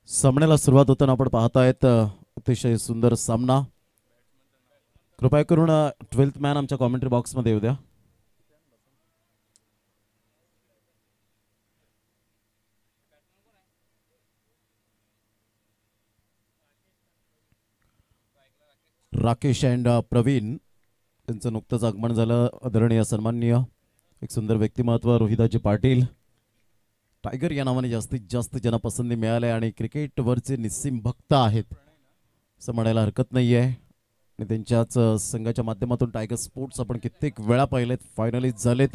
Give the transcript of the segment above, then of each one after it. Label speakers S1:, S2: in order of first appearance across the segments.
S1: सामन्याला सुरुवात होताना आपण पाहतायत अतिशय सुंदर सामना. कृपया करून 12th मॅन आमच्या कॉमेंट्री बॉक्स मध्ये येऊ द्या. राकेश अँड प्रवीण त्यांचं नुकतंच आगमन झालं. आदरणीय सन्माननीय एक सुंदर व्यक्तिमत्व रोहिदाजी पाटील. टायगर या नावाने जास्तीत जास्त जनपसंती मिळाली आणि क्रिकेटवरचे निस्सीम भक्त आहेत असं म्हणायला हरकत नाही आहे. आणि त्यांच्याच संघाच्या माध्यमातून टायगर स्पोर्ट्स आपण कित्येक वेळा पाहिलेत, फायनलिस्ट झालेत.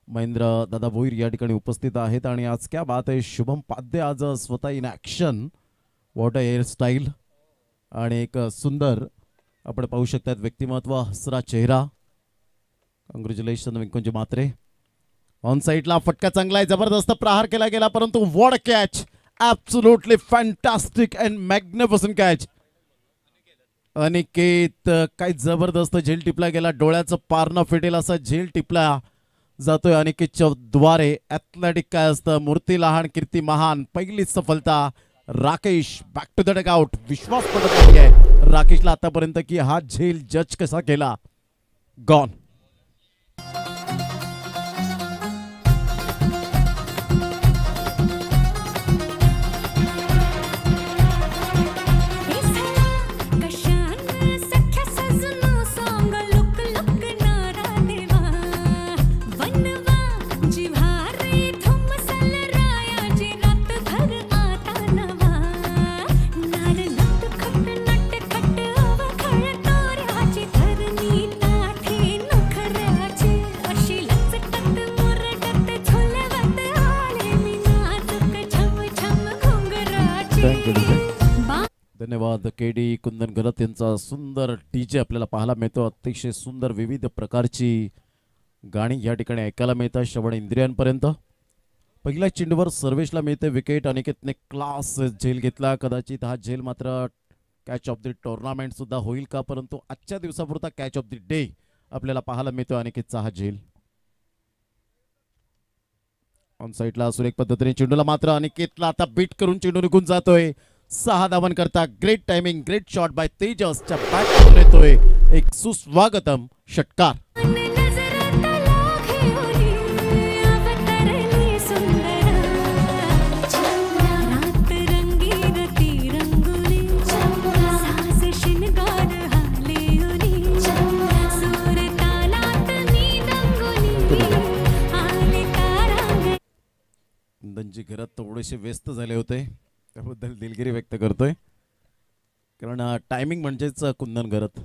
S1: महेंद्र दादा भोईर या ठिकाणी उपस्थित आहेत आणि आज क्या बात आहे, शुभम पाध्ये आज स्वतः in action. What a hairstyle आणि एक सुंदर आपण पाहू शकतात व्यक्तिमत्व, हसरा चेहरा. Congratulation विंकुंजी Matre. ऑन साइडला फटका चांगला आहे, जबरदस्त प्रहार केला गेला, परंतु what a catch, absolutely fantastic and magnificent catch. Aniket काय जबरदस्त झेल टिपला गेला, डोळ्याचं पार न फिटेल असा झेल टिपला जातोय अनिकेतच्या द्वारे. ॲथलेटिक काय असतं, मूर्ती लहान कीर्ती महान. पहिलीच सफलता Rakesh back to the dugout. विश्वास पडत नाही आहे राकेशला आतापर्यंत की हा झेल जज कसा केला. गॉन. धन्यवाद केडी कुंदन गलत यांचा सुंदर डीजे आपल्याला पाहायला मिळतो. अतिशय सुंदर विविध प्रकारची गाणी या ठिकाणी ऐकायला मिळतात श्रवण इंद्रियांपर्यंत. पहिल्या चेंडूवर सर्वेशला मिळते विकेट. अनिकेतने क्लास झेल घेतला. कदाचित हा झेल मात्र कॅच ऑफ द टुर्नामेंट सुद्धा होईल का, परंतु आजच्या दिवसापुरता कॅच ऑफ द डे आपल्याला पाहायला मिळतो अनिकेतचा हा झेल. ऑन साइडला सुरेख पद्धतीने चेंडूला मात्र अनिकेतला आता बीट करून चेंडू निघून जातोय. 6 धावन करता. Great timing, great shot by तेजसच्या बॅटमधून येतोय एक सुस्वागतम षटकार. कुंदनजी घरात थोडेसे व्यस्त झाले होते त्याबद्दल दिलगिरी व्यक्त करतोय, कारण टायमिंग म्हणजेच कुंदन घरात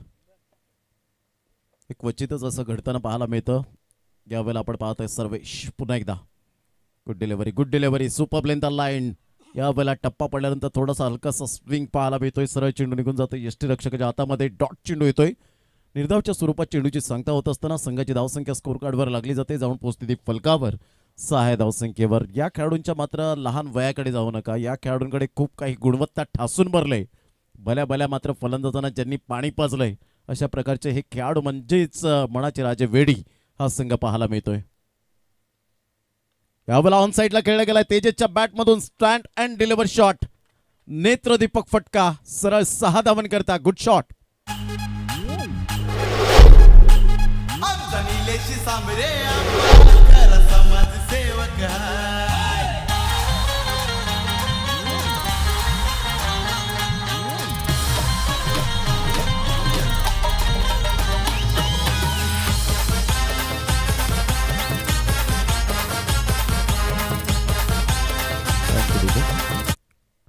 S1: एक क्वचितच असं घडताना पाहायला मिळतं. यावेळेला आपण पाहतोय सर्वेश पुन्हा एकदा. Good delivery super length line. यावेळेला टप्पा पडल्यानंतर थोडासा हलकासा स्विंग पाहायला मिळतोय. सरळ चेंडू निघून जातोय यष्टीरक्षकाच्या हातामध्ये. डॉट चेंडू येतोय. निर्धावच्या स्वरूपात चेंडूची सांगता होत असताना संघाची धावसंख्या स्कोर कार्डवर लागली जाते, जाऊन पोहोचते ती फलकावर 6 धावसंख्येवर. या खेळाडूंच्या मात्र लहान वयाकडे जाऊ नका. या खेळाडूंकडे खूप काही गुणवत्ता ठासून भरले. भल्या मात्र फलंदाजांना ज्यांनी पाणी पाजलंय अशा प्रकारचे हे खेळाडू म्हणजेच मनाचे राजे वेडी हा संघ पाहायला मिळतोय. यावेळेला ऑन साइडला खेळला गेलाय तेजसच्या बॅटमधून स्टँड अँड डिलिव्हर शॉट. नेत्रदीपक फटका. सरळ 6 धावन करता. Good shot.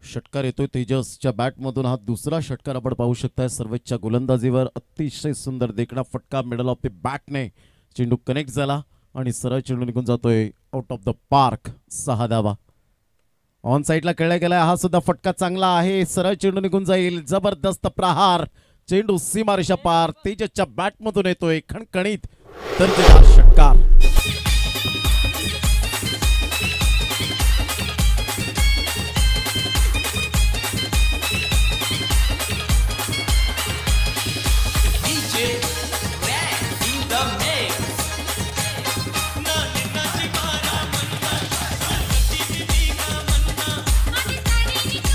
S1: षटकार येतोय तेजसच्या बॅटमधून. हा दुसरा षटकार आपण पाहू शकताय सर्वेच्या गोलंदाजीवर. अतिशय सुंदर देखणा फटका मिडल ऑफ द बॅटने चेंडू कनेक्ट झाला आणि सरळ चेंडू निघून जातोय आउट ऑफ द पार्क. 6 धावा. ऑन साइडला खेळला गेलाय हा सुद्धा फटका चांगला आहे. सरळ चेंडू निघून जाईल. जबरदस्त प्रहार. चेंडू सीमारेषा पार. तेजसच्या बॅटमधून येतोय खणखणीत दर्जेदार षटकार.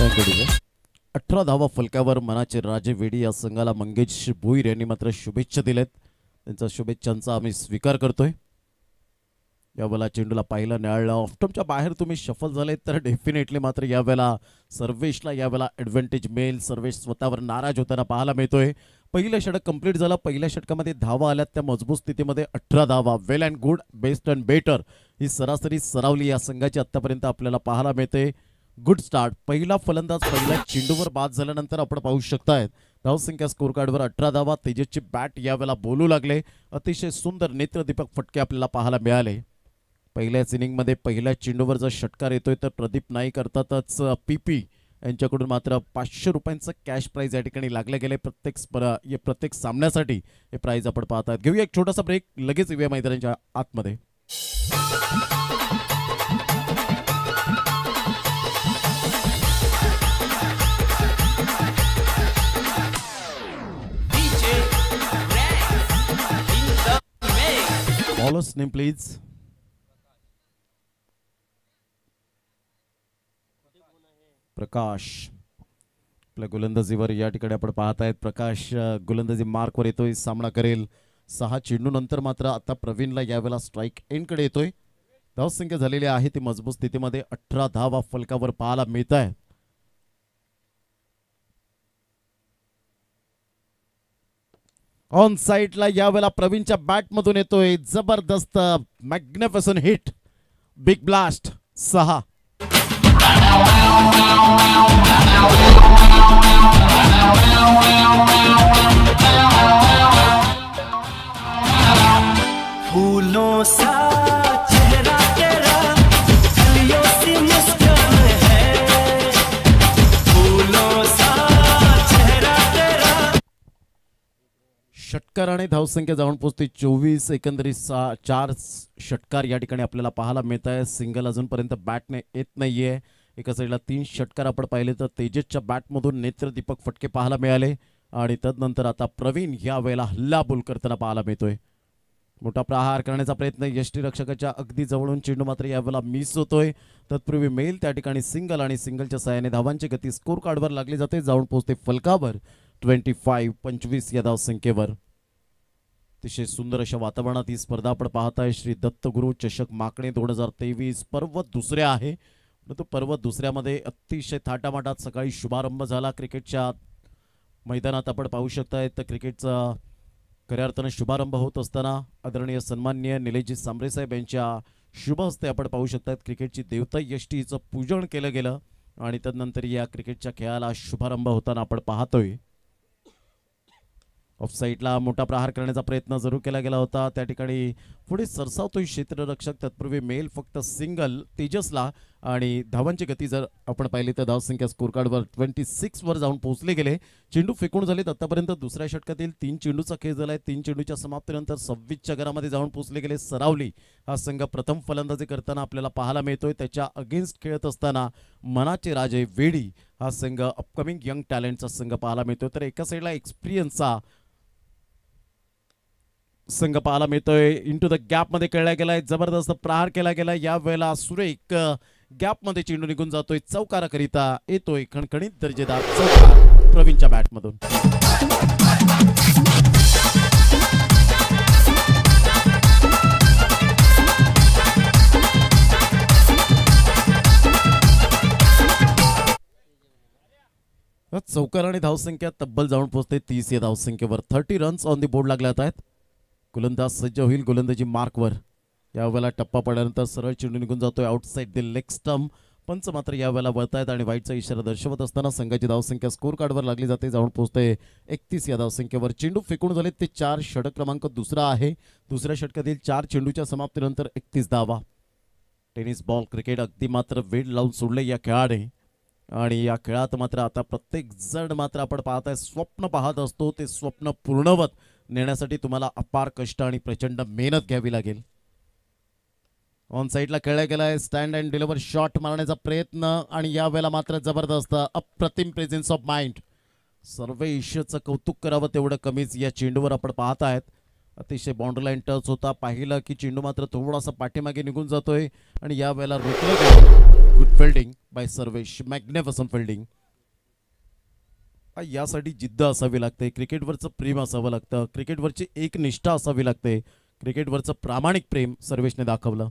S1: 18 धावा फलकावर मनाचे राजे वेडी या संघाला मंगेश भोईर यांनी मात्र शुभेच्छा दिल्यात. त्यांच्या शुभेच्छांचा आम्ही स्वीकार करतोय. यावेळेला चेंडूला पाहिलं न्याळलं ऑफ्टमच्या बाहेर तुम्ही शफल झाले तर डेफिनेटली मात्र यावेळेला सर्वेशला यावेळेला ॲडव्हान्टेज मिळेल. सर्वेश स्वतःवर नाराज होताना पाहायला मिळतोय. पहिलं षटक कंप्लीट झालं. पहिल्या षटकामध्ये धावा आल्यात त्या मजबूत स्थितीमध्ये 18 धावा. Well and good, best and better ही सरासरी सरावली या संघाची आतापर्यंत आपल्याला पाहायला मिळते. Good start. पहिला फलंदाज पहिल्या चेंडूवर बाद झाल्यानंतर आपण पाहू शकताय धावसंख्या स्कोर कार्डवर 18 धावा. तेजसची बॅट यावेळेला बोलू लागले. अतिशय सुंदर नेत्रदीपक फटके आपल्याला पाहायला मिळाले. पहिल्याच इनिंगमध्ये पहिल्या चेंडूवर जर षटकार येतोय तर प्रदीप नाईक अर्थातच पीपी यांच्याकडून मात्र 500 रुपयांचं कॅश प्राइज या ठिकाणी लागले गेले प्रत्येक सामन्यासाठी. हे प्राइज आपण पाहतात. घेऊया एक छोटासा ब्रेक, लगेच येऊया मैदानाच्या आतमध्ये. Bowlers name please. प्रकाश आपल्या गोलंदाजीवर या ठिकाणी आपण पाहत आहेत. प्रकाश गोलंदाजी मार्कवर येतोय, सामना करेल. 6 चेंडू नंतर मात्र आता प्रवीणला यावेळेला स्ट्राईक एंडकडे येतोय. धावसंख्या झालेली आहे ती मजबूत स्थितीमध्ये 18 धावा फलकावर पाहायला मिळत आहे. ऑन साइडला यावेळेला प्रवीणच्या बॅटमधून येतोय जबरदस्त मॅग्निफिसंट हिट. Big blast 6.
S2: फूलों सा चेहरा तेरा कलियों सी मुस्कान है. फूलों सा चेहरा तेरा.
S1: षटकार आणि धावसंख्या जाऊन पोहोचते 24. एकंदरीत 4 षटकार या ठिकाणी आपल्याला पाहायला मिळत आहे. सिंगल अजूनपर्यंत बॅटने येत नाहीये. एका साईडला 3 षटकार आपण पाहिले तर तेजसच्या बॅटमधून नेत्रदीपक फटके पाहायला मिळाले. आणि तदनंतर आता प्रवीण या वेळेला हल्लाबोल करताना पाहायला मिळतोय. मोठा प्रहार करण्याचा प्रयत्न यष्टीरक्षकाच्या अगदी जवळून चेंडू मात्र यावेळेला मिस होतोय. तत्पूर्वी मेल त्या ठिकाणी सिंगल आणि सिंगलच्या सहाय्याने धावांची गती स्कोर कार्डवर लागली जाते. जाऊन पोहोचते फलकावर 25 या धावसंख्येवर. अतिशय सुंदर अशा वातावरणात ही स्पर्धा आपण पाहताय. श्री दत्तगुरु चषक माकणे 2023 पर्व दुसरे आहे. परंतु पर्व दुसऱ्यामध्ये अतिशय थाटामाटात सकाळी शुभारंभ झाला. क्रिकेटच्या मैदानात आपण पाहू शकताय तर क्रिकेटचा खऱ्या अर्थानं शुभारंभ होत असताना आदरणीय सन्माननीय निलेशजी सांबरे साहेब यांच्या शुभ हस्ते आपण पाहू शकतात क्रिकेटची देवता यष्टी हिचं पूजन केलं गेलं. आणि तदनंतर या क्रिकेटच्या खेळाला शुभारंभ होताना आपण पाहतोय. ऑफ साईडला मोठा प्रहार करण्याचा प्रयत्न जरूर केला गेला होता. त्या ठिकाणी पुढे सरसावतोय क्षेत्ररक्षक. तत्पूर्वी मेल फक्त सिंगल तेजसला. आणि धावांची गती जर आपण पाहिली तर धावसंख्या स्कोर कार्डवर 26 वर जाऊन पोहोचले गेले. चेंडू फेकून झालेत आतापर्यंत. दुसऱ्या षटकातील 3 चेंडूचा खेळ झालाय. 3 चेंडूच्या समाप्तीनंतर 26च्या घरामध्ये जाऊन पोहोचले गेले. सरावली हा संघ प्रथम फलंदाजी करताना आपल्याला पाहायला मिळतोय. त्याच्या अगेन्स्ट खेळत असताना मनाचे राजे वेडी हा संघ अपकमिंग यंग टॅलेंटचा संघ पाहायला मिळतोय. तर एका साईडला एक्सपिरियन्सचा संघ पाहायला मिळतोय. इंटू द गॅप मध्ये खेळला गेलाय. जबरदस्त प्रहार केला गेला. या वेळेला सुरेख गॅप मध्ये चेंडू निघून जातोय. चौकाराकरिता येतोय खणखणीत दर्जेदार चौकार प्रवीणच्या बॅटमधून. चौकार आणि धावसंख्या तब्बल जाऊन पोहोचते 30 या धावसंख्येवर. 30 रन्स ऑन दी बोर्ड लागले आहेत. गोलंदाज सज्ज होईल गोलंदाजी मार्कवर. यावेळेला टप्पा पडल्यानंतर सरळ चेंडू निघून जातोय आउटसाइड द लेग स्टंप. पंच मात्र यावेळेला वळतायत आणि वाईटचा इशारा दर्शवत असताना संघाची धावसंख्या स्कोर कार्डवर लागली जाते. जाऊन पोहोचते 31 या धावसंख्येवर. चेंडू फेकून झाले ते 4. षटक क्रमांक दुसरा आहे. दुसऱ्या षटकातील 4 चेंडूच्या समाप्तीनंतर 31 धावा. टेनिस बॉल क्रिकेट अगदी मात्र वेळ लावून सोडले या खेळाने. आणि या खेळात मात्र आता प्रत्येक जण मात्र आपण पाहताय स्वप्न पाहत असतो. ते स्वप्न पूर्णवत नेण्यासाठी तुम्हाला अपार कष्ट आणि प्रचंड मेहनत घ्यावी लागेल. ऑन साइडला खेळला गेलाय. स्टँड अँड डिलिव्हर शॉट मारण्याचा प्रयत्न. आणि यावेळेला मात्र जबरदस्त अप्रतिम प्रेझेन्स ऑफ माइंड. सर्व ईश्वरचं कौतुक करावं तेवढं कमीच. या चेंडूवर आपण पाहत आहेत अतिशय बाउंड्री लाईन टच होता. पाहिलं की चेंडू मात्र थोडासा पाठीमागे निघून जातोय आणि या वेळेला रोखलं गेलं. Good fielding by Sarvesh, magnificent fielding. यासाठी जिद्द असावी लागते, क्रिकेटवरचं प्रेम असावं लागतं, क्रिकेटवरची एक निष्ठा असावी लागते, क्रिकेटवरचं प्रामाणिक प्रेम सर्वेशने दाखवलं.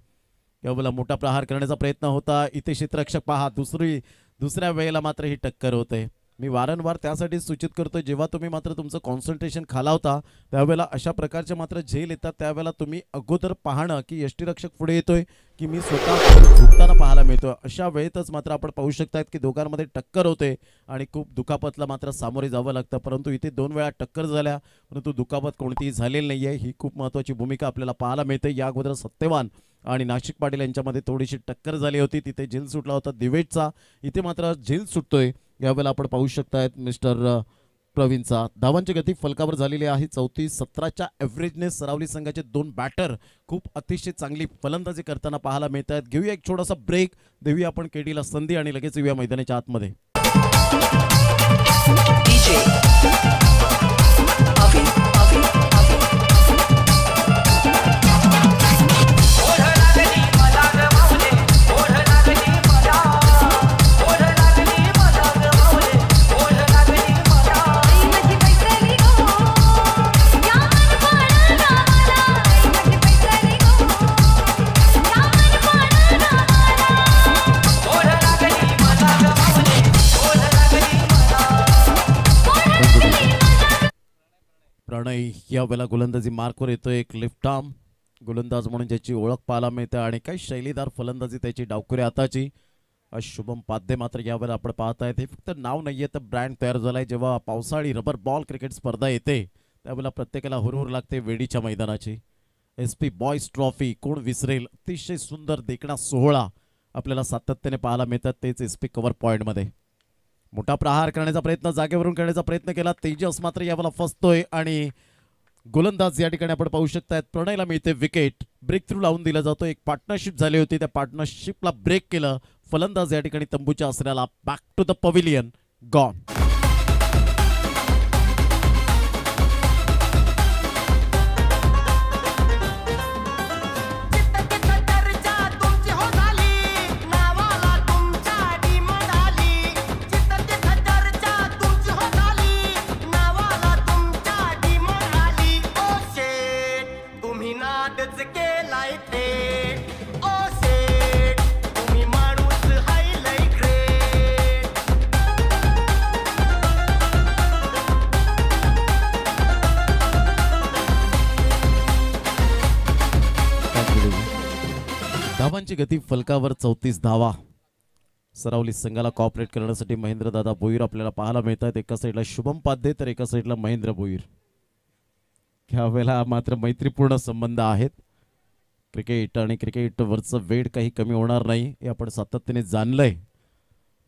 S1: यावेळेला मोठा प्रहार करण्याचा प्रयत्न होता. इथे क्षेत्ररक्षक पहा, दुसऱ्या वेळेला मात्र ही टक्कर होते. मी वारंवार त्यासाठी सूचित करतो, जेव्हा तुम्ही मात्र तुमचं कॉन्सन्ट्रेशन खालावता त्यावेळेला अशा प्रकारचे मात्र झेल येतात. त्यावेळेला तुम्ही अगोदर पाहणं की यष्टीरक्षक पुढे येतोय की मी स्वतः झुकताना पाहायला मिळतोय. अशा वेळेतच मात्र आपण पाहू शकतात की दोघांमध्ये टक्कर होते आणि खूप दुखापतला मात्र सामोरे जावं लागतं. परंतु इथे 2 वेळा टक्कर झाल्या, परंतु दुखापत कोणतीही झालेली नाही आहे. ही खूप महत्त्वाची भूमिका आपल्याला पाहायला मिळते. या अगोदर सत्यवान आणि नाशिक पाटील यांच्यामध्ये थोडीशी टक्कर झाली होती, तिथे झेल सुटला होता दिवेशचा. इथे मात्र झेल सुटतोय. यावेळेला आपण पाहू शकतायत मिस्टर प्रवीणचा. धावांची गती फलकावर झालेली आहे 34-17च्या ॲव्हरेजने. सरावली संघाचे 2 बॅटर खूप अतिशय चांगली फलंदाजी करताना पाहायला मिळत आहेत. घेऊया एक छोटासा ब्रेक, देऊया आपण केडीला संधी आणि लगेच येऊया मैदानाच्या आतमध्ये. प्रणय या वेळेला गोलंदाजी मार्कवर येतोय. एक लेफ्ट आर्म गोलंदाज म्हणून ज्याची ओळख पाहायला मिळते आणि काही शैलीदार फलंदाजी त्याची डावखुऱ्या हाताची. शुभम पाध्ये मात्र यावेळेला आपण पाहत आहेत. हे फक्त नाव नाहीये तर ब्रँड तयार झालाय. जेव्हा पावसाळी रबर बॉल क्रिकेट स्पर्धा येते त्यावेळेला प्रत्येकाला हुरहुर लागते वेडीच्या मैदानाची. SP बॉयज ट्रॉफी कोण विसरेल. अतिशय सुंदर देखणा सोहळा आपल्याला सातत्याने पाहायला मिळतात, तेच SP कव्हर पॉईंटमध्ये. मोठा प्रहार करण्याचा प्रयत्न, जागेवरून करण्याचा प्रयत्न केला. तेजस मात्र यावेळेला फसतोय आणि गोलंदाज या ठिकाणी आपण पाहू शकतायत. प्रणयला मिळते विकेट. ब्रेक थ्रू लावून दिला जातो. एक पार्टनरशिप झाली होती, त्या पार्टनरशिपला ब्रेक केलं. फलंदाज या ठिकाणी तंबूच्या आसऱ्याला. Back to the pavilion, gone. धावांची गती फलकावर 34 धावा. सरावली संघाला कॉपरेट करण्यासाठी महेंद्रदादा भोईर आपल्याला पाहायला मिळतात. एका साईडला शुभम पाध्ये तर एका साईडला महेंद्र भोईर. ह्यावेळेला मात्र मैत्रीपूर्ण संबंध आहेत. क्रिकेट आणि क्रिकेटवरचं वेळ काही कमी होणार नाही हे आपण सातत्याने जाणलंय.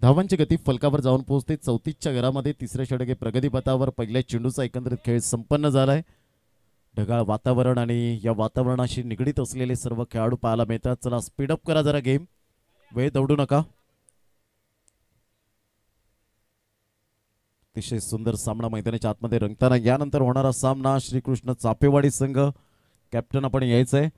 S1: धावांची गती फलकावर जाऊन पोहोचते 34च्या घरामध्ये. तिसऱ्या षटके प्रगतीपथावर. पहिल्या चेंडूचा एकंदरीत खेळ संपन्न झालाय. ढगाळ वातावरण आणि या वातावरणाशी निगडीत असलेले सर्व खेळाडू पाहायला मिळतात. चला स्पीडअप करा जरा गेम, वेळ दौडू नका. अतिशय सुंदर सामना मैदानाच्या आतमध्ये रंगताना. यानंतर होणारा सामना श्रीकृष्ण चापेवाडी संघ. कॅप्टन आपण यायचंय.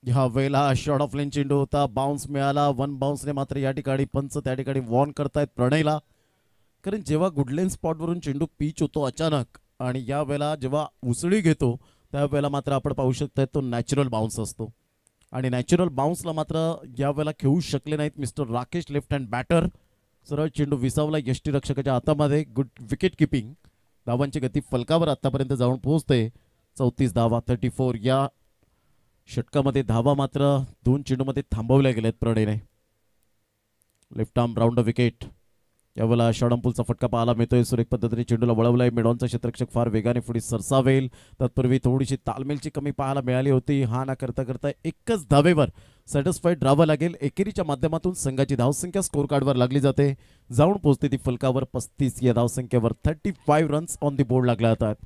S1: ह्या वेळेला शॉर्ट ऑफ लेन चेंडू होता, बाउन्स मिळाला. 1 बाउन्सने मात्र या ठिकाणी पंच त्या ठिकाणी वॉर्न करतायत प्रणयला. कारण जेव्हा गुडलेन स्पॉटवरून चेंडू पिच होतो अचानक आणि या वेळेला जेव्हा उसळी घेतो त्यावेळेला मात्र आपण पाहू शकताय तो नॅचरल बाउन्स असतो. आणि नॅचरल बाउन्सला मात्र या वेळेला खेळू शकले नाहीत mister Rakesh, left hand batter. सरळ चेंडू विसावला यष्टीरक्षकाच्या हातामध्ये. Good wicket keeping. धावांची गती फलकावर आतापर्यंत जाऊन पोहोचते 34 धावा, 34. या षटकामध्ये धावा मात्र 2 चेंडूमध्ये थांबवल्या गेल्यात प्रणयने. Left arm round wicket. यावेळेला शॉर्टअम्पूलचा फटका पाहायला मिळतोय. सुरेख पद्धतीने चेंडूला वळवलाय. मिडॉनचा क्षेत्ररक्षक फार वेगाने पुढे सरसावेल. तत्पूर्वी थोडीशी तालमेलची कमी पाहायला मिळाली होती. हा ना करता करता एकच धावेवर सॅटिस्फाईड राहावं लागेल. एकेरीच्या माध्यमातून संघाची धावसंख्या स्कोर कार्डवर लागली जाते. जाऊन पोहोचते ती फलकावर 35 या धावसंख्येवर. 35 रन्स ऑन दी बोर्ड लागल्या जातात.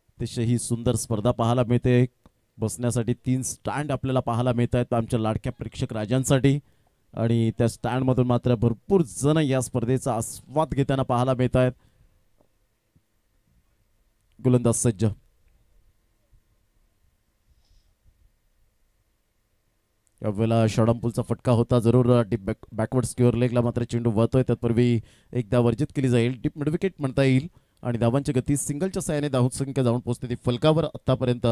S1: अतिशय ही सुंदर स्पर्धा पाहायला मिळते. बसण्यासाठी 3 स्टँड आपल्याला पाहायला मिळत आहेत आमच्या लाडक्या प्रेक्षक राजांसाठी. आणि त्या स्टँडमधून मात्र भरपूर जण या स्पर्धेचा आस्वाद घेताना पाहायला मिळत आहेत. गोलंदाज सज्ज. यावेळेला शॉर्टपुलचा फटका होता जरूर. डीप बॅकवर्ड स्क्युअर लेगला मात्र चेंडू वळतोय. तत्पूर्वी एकदा वर्जित केली जाईल. डीप मिड विकेट म्हणता येईल. आणि धावांची गती सिंगलच्या साहाय्याने धावसंख्या जाऊन पोहोचते ती फलकावर. आतापर्यंत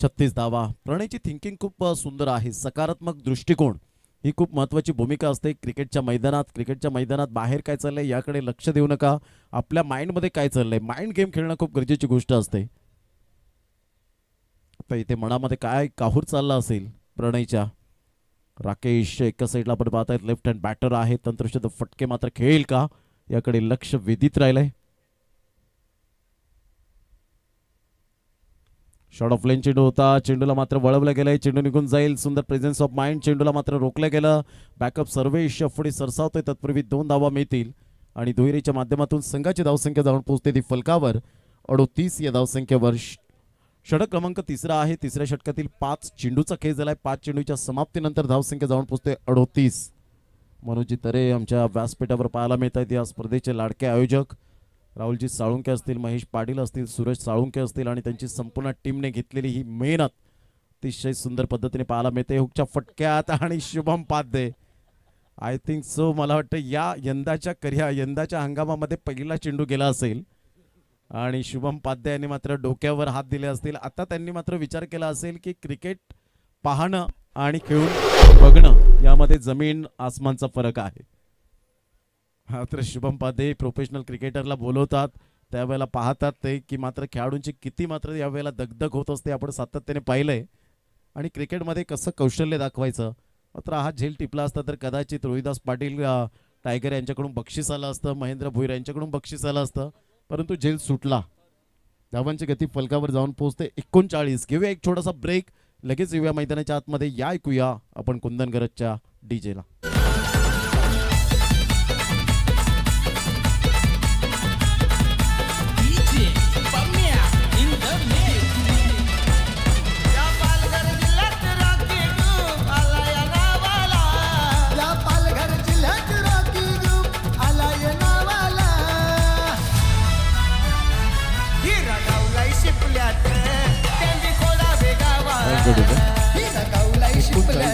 S1: 36 धावा. प्रणयची थिंकिंग खूप सुंदर आहे. सकारात्मक दृष्टिकोन ही खूप महत्त्वाची भूमिका असते क्रिकेटच्या मैदानात बाहेर काय चाललंय याकडे लक्ष देऊ नका. आपल्या माइंडमध्ये काय चाललंय, माइंड गेम खेळणं खूप गरजेची गोष्ट असते. आता इथे मनामध्ये काय काहूर चालला असेल प्रणयच्या. राकेश एका साईडला आपण पाहतायत लेफ्ट हँड बॅटर आहे. तंत्रशुद्ध फटके मात्र खेळेल का याकडे लक्ष वेधित राहिलंय. शॉर्ट ऑफ लेन चेंडू होता. चेंडूला मात्र वळवलं गेलंय. चेंडू निघून जाईल. सुंदर प्रेझेन्स ऑफ माइंड. चेंडूला मात्र रोखलं गेलं. बॅकअप सर्वेश पुढे सरसावतोय. तत्पूर्वी 2 धावा मिळतील आणि दुहेरीच्या माध्यमातून संघाची धावसंख्या जाऊन पोहोचते ती फलकावर 38 या धावसंख्येवर. षटक क्रमांक 3 आहे. 3ऱ्या षटकातील 5 चेंडूचा खेळ झालाय. 5 चेंडूच्या समाप्तीनंतर धावसंख्या जाऊन पोहोचते 38. मनोजी तरे आमच्या व्यासपीठावर पाहायला मिळत आहेत. या स्पर्धेचे लाडके आयोजक राहुलजी साळुंके असतील, महेश पाटील असतील, सुरेश साळुंके असतील आणि त्यांची संपूर्ण टीमने घेतलेली ही मेहनत अतिशय सुंदर पद्धतीने पाहायला मिळते. हुकच्या फटक्यात आणि Shubham Padhye. I think so मला वाटतं यंदाच्या हंगामामध्ये पहिला चेंडू गेला असेल आणि शुभम पाध्ये यांनी मात्र डोक्यावर हात दिले असतील. आता त्यांनी मात्र विचार केला असेल की क्रिकेट पाहणं आणि खेळून बघणं यामध्ये जमीन आसमानचा फरक आहे. मात्र शुभम पाध्ये प्रोफेशनल क्रिकेटरला बोलवतात त्यावेळेला पाहतात ते की मात्र खेळाडूंची किती मात्र यावेळेला दगदग होत असते आपण सातत्याने पाहिलंय. आणि क्रिकेटमध्ये कसं कौशल्य दाखवायचं. मात्र हा झेल टिपला असता तर कदाचित रोहिदास पाटील टायगर यांच्याकडून बक्षीस आलं असतं, महेंद्र भोईर यांच्याकडून बक्षीस आलं असतं, परंतु झेल सुटला. धावांची गती फलकावर जाऊन पोहोचते 39. घेऊया एक छोटासा ब्रेक. लगेच येऊया मैदानाच्या आतमध्ये. या ऐकूया आपण कुंदन गरजच्या डीजेला.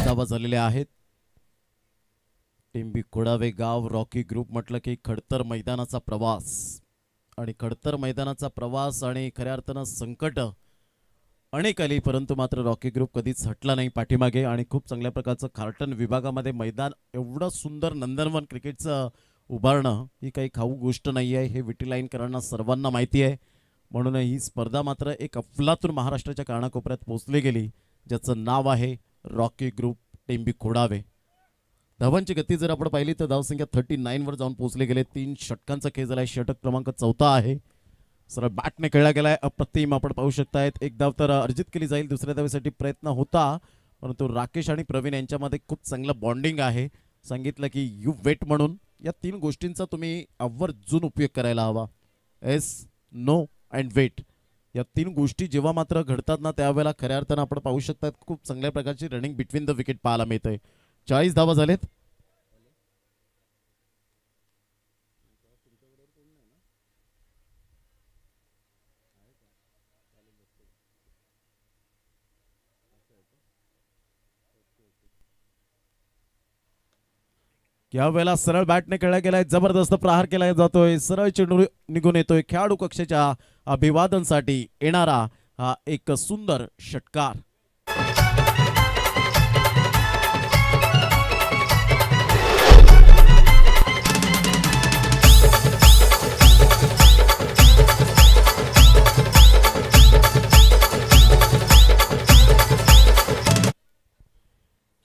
S1: धावा झालेल्या आहेत. टिंबी कोडावे गाव रॉकी ग्रुप म्हटलं की खडतर मैदानाचा प्रवास आणि खडतर मैदानाचा प्रवास आणि खऱ्या अर्थानं संकट अनेक आली, परंतु मात्र रॉकी ग्रुप कधीच हटला नाही पाठीमागे. आणि खूप चांगल्या प्रकारचं खार्टन विभागामध्ये मैदान एवढं सुंदर नंदनवन क्रिकेटचं उभारणं ही काही खाऊ गोष्ट नाही आहे. हे विटीलाईनकरांना सर्वांना माहिती आहे. म्हणून ही स्पर्धा मात्र एक अफलातून महाराष्ट्राच्या कानाकोपऱ्यात पोहोचली गेली ज्याचं नाव आहे रॉकी ग्रुप टिंबी खोडावे. धावांची गती जर आपण पाहिली तर धावसंख्या 39 वर जाऊन पोहोचले गेले. 3 षटकांचा खेळ झालाय. षटक क्रमांक 4 आहे. सरळ बॅटने खेळला गेलाय. अप्रतिम आपण पाहू शकतायत. एक धाव तर अर्जित केली जाईल. दुसऱ्या धावेसाठी प्रयत्न होता, परंतु राकेश आणि प्रवीण यांच्यामध्ये खूप चांगलं बॉन्डिंग आहे. सांगितलं की यू वेट म्हणून. या 3 गोष्टींचा तुम्ही आवर्जून उपयोग करायला हवा. Yes, no and wait. या 3 गोष्टी जेव्हा मात्र घडतात ना त्यावेळेला खऱ्या अर्थानं आपण पाहू शकतात खूप चांगल्या प्रकारची रनिंग बिटवीन द विकेट पाहायला मिळते. 40 धावा झालेत. यावेळेला सरळ बॅटने खेळला गेलाय. जबरदस्त प्रहार केला जातोय. सरळ चेंडू निघून येतोय. खेळाडू कक्षाच्या अभिवादनसाठी येणारा हा एक सुंदर षटकार.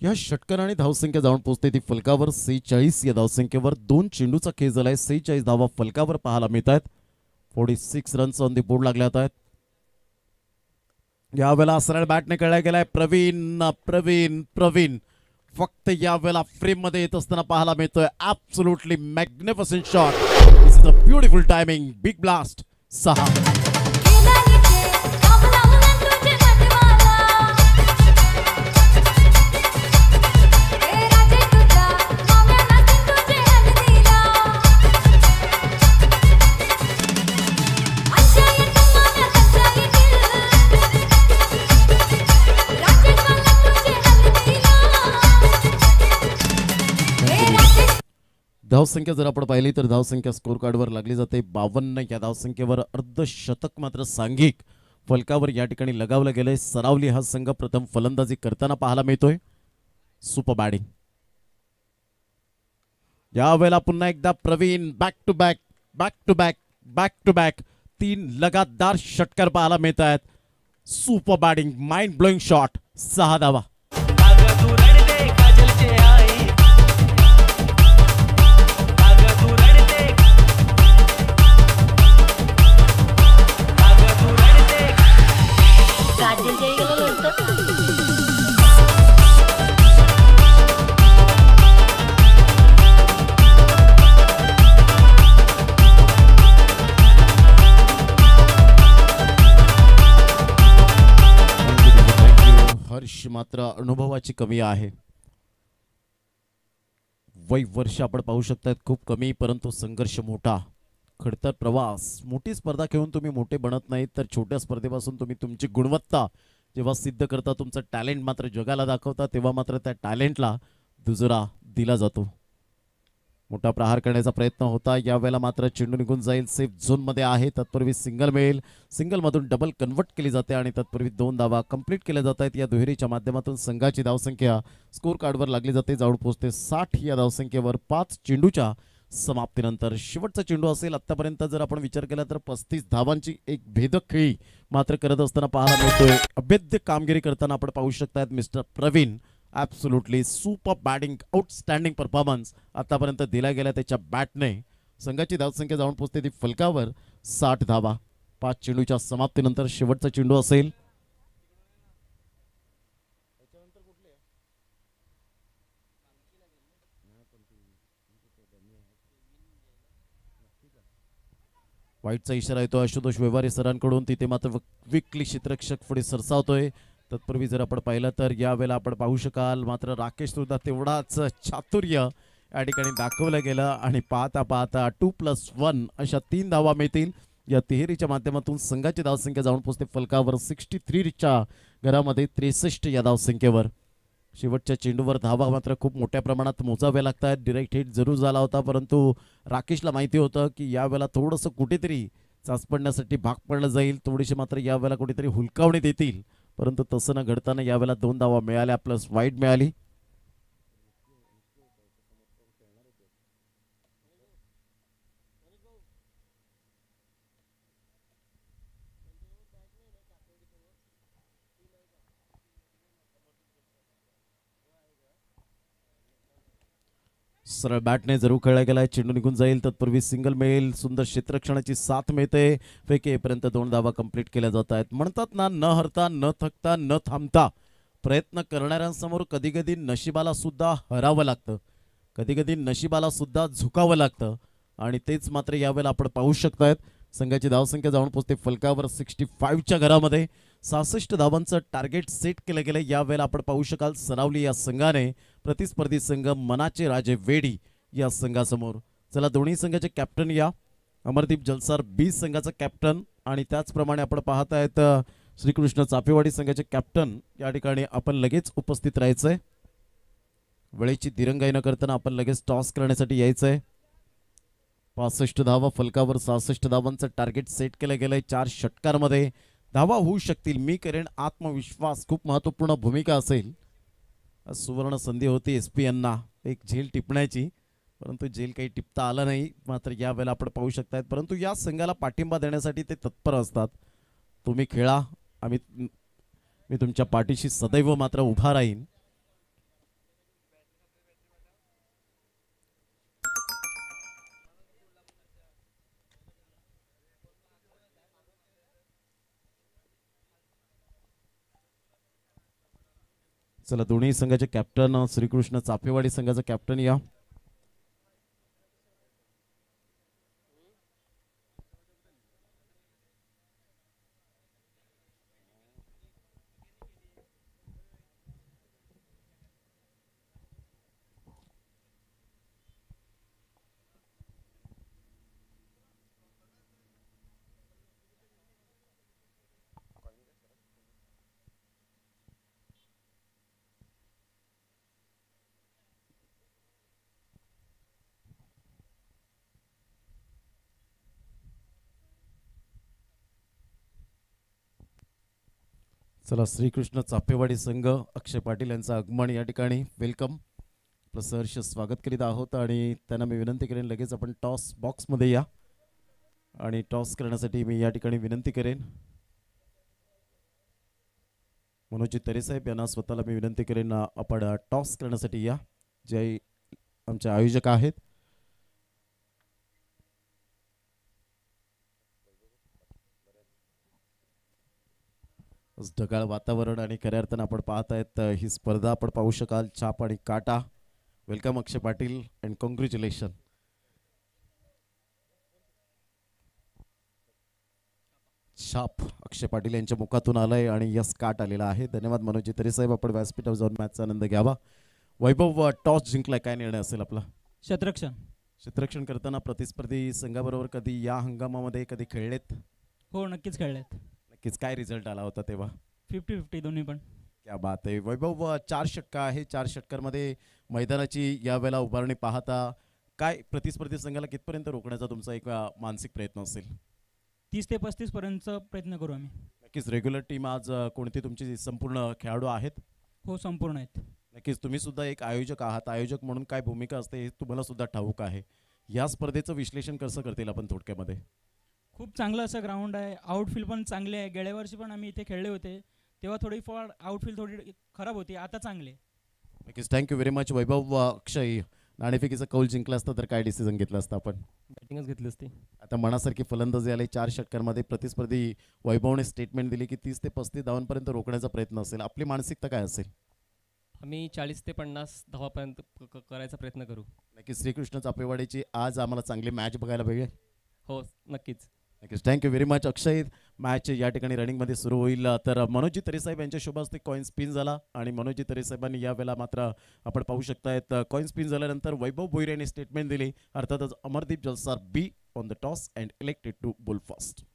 S1: या षटकाराने धावसंख्या जाऊन पोहोचते ती फलकावर 46 या धावसंख्येवर. 2 चेंडूचा खेळ झालाय. 46 धावा फलकावर पाहायला मिळत आहेत. 46 रन्स ऑन दी बोर्ड लागले आहेत. यावेळेला सरळ बॅटने खेळला गेलाय. प्रवीण फक्त यावेळेला फ्रेम मध्ये येत असताना पाहायला मिळतोय. Absolutely magnificent shot. This is a beautiful timing. Big blast 6. धावसंख्या जर आपण पाहिली तर धावसंख्या स्कोर कार्डवर लागली जाते 52. या धावसंख्येवर अर्धशतक मात्र सांघिक फलकावर या ठिकाणी लगावलं गेलंय. सरावली हा संघ प्रथम फलंदाजी करताना पाहायला मिळतोय. सुपर बॅटिंग यावेळेला पुन्हा एकदा Praveen. Back to back back to back back to back 3 लगातार षटकार पाहायला मिळत आहेत. Super batting. Mind blowing shot. 6 धावा. हर्ष मात्र अनुभवाची कमी आहे. वय वर्ष आपण पाहू शकतात खूप कमी, परंतु संघर्ष मोठा. खडतर प्रवास. मोठी स्पर्धा खेळून तुम्ही मोठे बनत नाहीत तर छोट्या स्पर्धेपासून तुम्ही तुमची गुणवत्ता जेव्हा सिद्ध करता, तुमचं टॅलेंट मात्र जगाला दाखवता, तेव्हा मात्र त्या टॅलेंटला दुजोरा दिला जातो. मोठा प्रहार करण्याचा प्रयत्न होता. यावेळेला मात्र चेंडू निघून जाईल. सेफ झोन मध्ये आहे. तत्पूर्वी सिंगल मिळेल. सिंगल मधून डबल कन्वर्ट केली जाते आणि तत्पूर्वी 2 धावा कंप्लीट केल्या जात आहेत. या दुहेरीच्या माध्यमातून संघाची धावसंख्या स्कोर कार्डवर लागली जाते. जाऊन पोहोचते 60 या धावसंख्येवर 5 चेंडूच्या समाप्तीनंतर. शेवटचा चेंडू असेल. आतापर्यंत जर आपण विचार केला तर 35 धावांची एक भेदक खेळी मात्र करत असताना पाहायला मिळतोय. अभेद्य कामगिरी करताना आपण पाहू शकतात mister Praveen. Absolutely super batting. Outstanding performance आतापर्यंत दिला गेला त्याच्या बॅटने. संघाची धावसंख्या जाऊन पोहोचते ती फलकावर 60 धावा. 5 चेंडूच्या समाप्तीनंतर शेवटचा चेंडू असेल. वाईटचा इशारा येतो आशुतोष व्यवहारे सरांकडून. तिथे मात्र क्विकली क्षेत्ररक्षक पुढे सरसावतोय. तत्पूर्वी जर आपण पाहिलं तर यावेळेला आपण पाहू शकाल मात्र राकेश सुद्धा तेवढाच चातुर्य या ठिकाणी दाखवलं गेलं आणि पाहता पाहता 2+1 अशा 3 धावा मिळतील. या तिहेरीच्या माध्यमातून संघाची धावसंख्या जाऊन पोहोचते फलकावर 63च्या घरामध्ये 63 या धावसंख्येवर. शेवटच्या चेंडूवर धावा मात्र खूप मोठ्या प्रमाणात मोजाव्या लागतात. डायरेक्ट हिट जरूर झाला होता, परंतु राकेशला माहिती होतं की यावेळेला थोडंसं कुठेतरी चाच पडण्यासाठी भाग पडलं जाईल. थोडीशी मात्र यावेळेला कुठेतरी हुलकावणी देतील, परंतु तसं न घडताना यावेळेला 2 धावा मिळाल्या प्लस वाईड मिळाली. सरळ बॅटने जरूर खेळला गेलाय. चेंडू निघून जाईल. तत्पूर्वी सिंगल मिळेल. सुंदर क्षेत्ररक्षणाची साथ मिळते. फेकेपर्यंत 2 धावा कंप्लीट केल्या जात आहेत. म्हणतात ना, न हरता न थकता न थांबता प्रयत्न करणाऱ्यांसमोर कधी कधी नशिबाला सुद्धा हरावं लागतं, कधी कधी नशिबाला सुद्धा झुकावं लागतं आणि तेच मात्र यावेळेला आपण पाहू शकतायत. संघाची धावसंख्या जाऊन पोहोचते फलकावर 65च्या घरामध्ये. 66 धावांचं टार्गेट सेट केलं गेलं. यावेळेला आपण पाहू शकाल सरावली या संघाने प्रतिस्पर्धी संघ मनाचे राजे वेडी या संघासमोर. चला दोन्ही संघाचे कॅप्टन या. अमरदीप जलसार बी संघाचा कॅप्टन आणि त्याचप्रमाणे आपण पाहत आहेत श्रीकृष्ण चापेवाडी संघाचे कॅप्टन या ठिकाणी आपण लगेच उपस्थित राहायचंय. वेळेची दिरंगाई न करताना आपण लगेच टॉस करण्यासाठी यायचंय. 65 धावा फलकावर 66 धावांचं टार्गेट सेट केलं गेलंय. 4 षटकांमध्ये धावा होऊ शकतील. मी करेन. आत्मविश्वास खूप महत्त्वपूर्ण भूमिका असेल. सुवर्ण संधी होती एसपीएनना एक झेल टिपण्याची, परंतु झेल काही टिपता आला नाही. मात्र यावेळेला आपण पाहू शकतायत, परंतु या संघाला पाठिंबा देण्यासाठी ते तत्पर असतात. तुम्ही खेळा, मी तुमच्या पाठीशी सदैव मात्र उभा राहीन. चला दोन्ही संघाचे कॅप्टन श्रीकृष्ण चापेवाडी संघाचा कॅप्टन या. चला श्रीकृष्ण चापेवाडी संघ अक्षय पाटील यांचं आगमन या ठिकाणी वेलकम आपलं सहर्ष स्वागत करीत आहोत आणि त्यांना मी विनंती करेन लगेच आपण टॉस बॉक्समध्ये या आणि टॉस करण्यासाठी मी या ठिकाणी विनंती करेन मनोजी तरेसाहेब यांना स्वतःला मी विनंती करेन आपण टॉस करण्यासाठी या जे आमचे आयोजक आहेत. ढगाळ वातावरण आणि खऱ्या अर्थानं आपण पाहत आहेत ही स्पर्धा आपण पाहू शकाल छाप आणि काटा. Welcome Akshay Patil and congratulation. छाप अक्षय पाटील यांच्या मुखातून आलंय आणि यस काट आलेला आहे. धन्यवाद मनोजी तरी साहेब. आपण व्यासपीठावर जाऊन मॅचचा आनंद घ्यावा. वैभव टॉस जिंकलाय, काय निर्णय असेल आपला? क्षेत्ररक्षण करताना प्रतिस्पर्धी संघाबरोबर कधी या हंगामामध्ये कधी खेळलेत?
S3: हो नक्कीच खेळलेत.
S1: नक्कीच. काय रिझल्ट आला होता तेव्हा?
S3: 50-50 दोन्ही पण.
S1: क्या बात आहे वैभव. 4 षटका आहे. 4 षटकांमध्ये मैदानाची यावेळेला उभारणी पाहता काय प्रतिस्पर्धी संघाला कितपर्यंत रोखण्याचा तुमचा एक मानसिक प्रयत्न असेल?
S3: 30 ते 35 पर्यंत प्रयत्न करू आम्ही.
S1: नक्कीच. रेग्युलर टीम आज कोणती तुमची संपूर्ण खेळाडू आहेत?
S3: हो संपूर्ण आहेत.
S1: नक्कीच. तुम्ही सुद्धा एक आयोजक आहात. आयोजक म्हणून काय भूमिका असते हे तुम्हाला सुद्धा ठाऊक आहे. या स्पर्धेचं विश्लेषण कसं करतील आपण थोडक्यामध्ये?
S3: खूप चांगलं असं ग्राउंड आहे. आउटफील्ड पण चांगले आहे. गेल्या वर्षी पण आम्ही इथे खेळले होते तेव्हा थोडीफार आउटफील्ड थोडी खराब होती, आता चांगले.
S1: नक्कीच. थँक्यू व्हेरी मच वैभव. अक्षय, नाणेफेकीचा कौल जिंकला असता तर काय डिसिजन घेतला असता आपण?
S4: बॅटिंगच घेतली असती.
S1: आता मनासारखी फलंदाजी आली. 4 षटकांमध्ये प्रतिस्पर्धी वैभवने स्टेटमेंट दिली की 30 ते 35 धावांपर्यंत रोखण्याचा प्रयत्न असेल. आपली मानसिकता काय असेल?
S4: आम्ही 40 ते 50 धावापर्यंत करायचा प्रयत्न करू.
S1: नक्कीच. श्रीकृष्ण चापेवाडीची आज आम्हाला चांगली मॅच बघायला मिळेल.
S4: हो नक्कीच.
S1: नक्कीच. थँक्यू व्हेरी मच अक्षय. मॅच या ठिकाणी रनिंगमध्ये सुरू होईल. तर मनोजी तरेसाहेब यांच्या शुभ हस्ते कॉइन स्पिन झाला आणि मनोजी तरेसाहेबांनी यावेळेला मात्र आपण पाहू शकतायत कॉइन स्पिन झाल्यानंतर वैभव भोईर यांनी स्टेटमेंट दिली. अर्थातच अमरदीप जलसार be on the toss and elected to bowl first.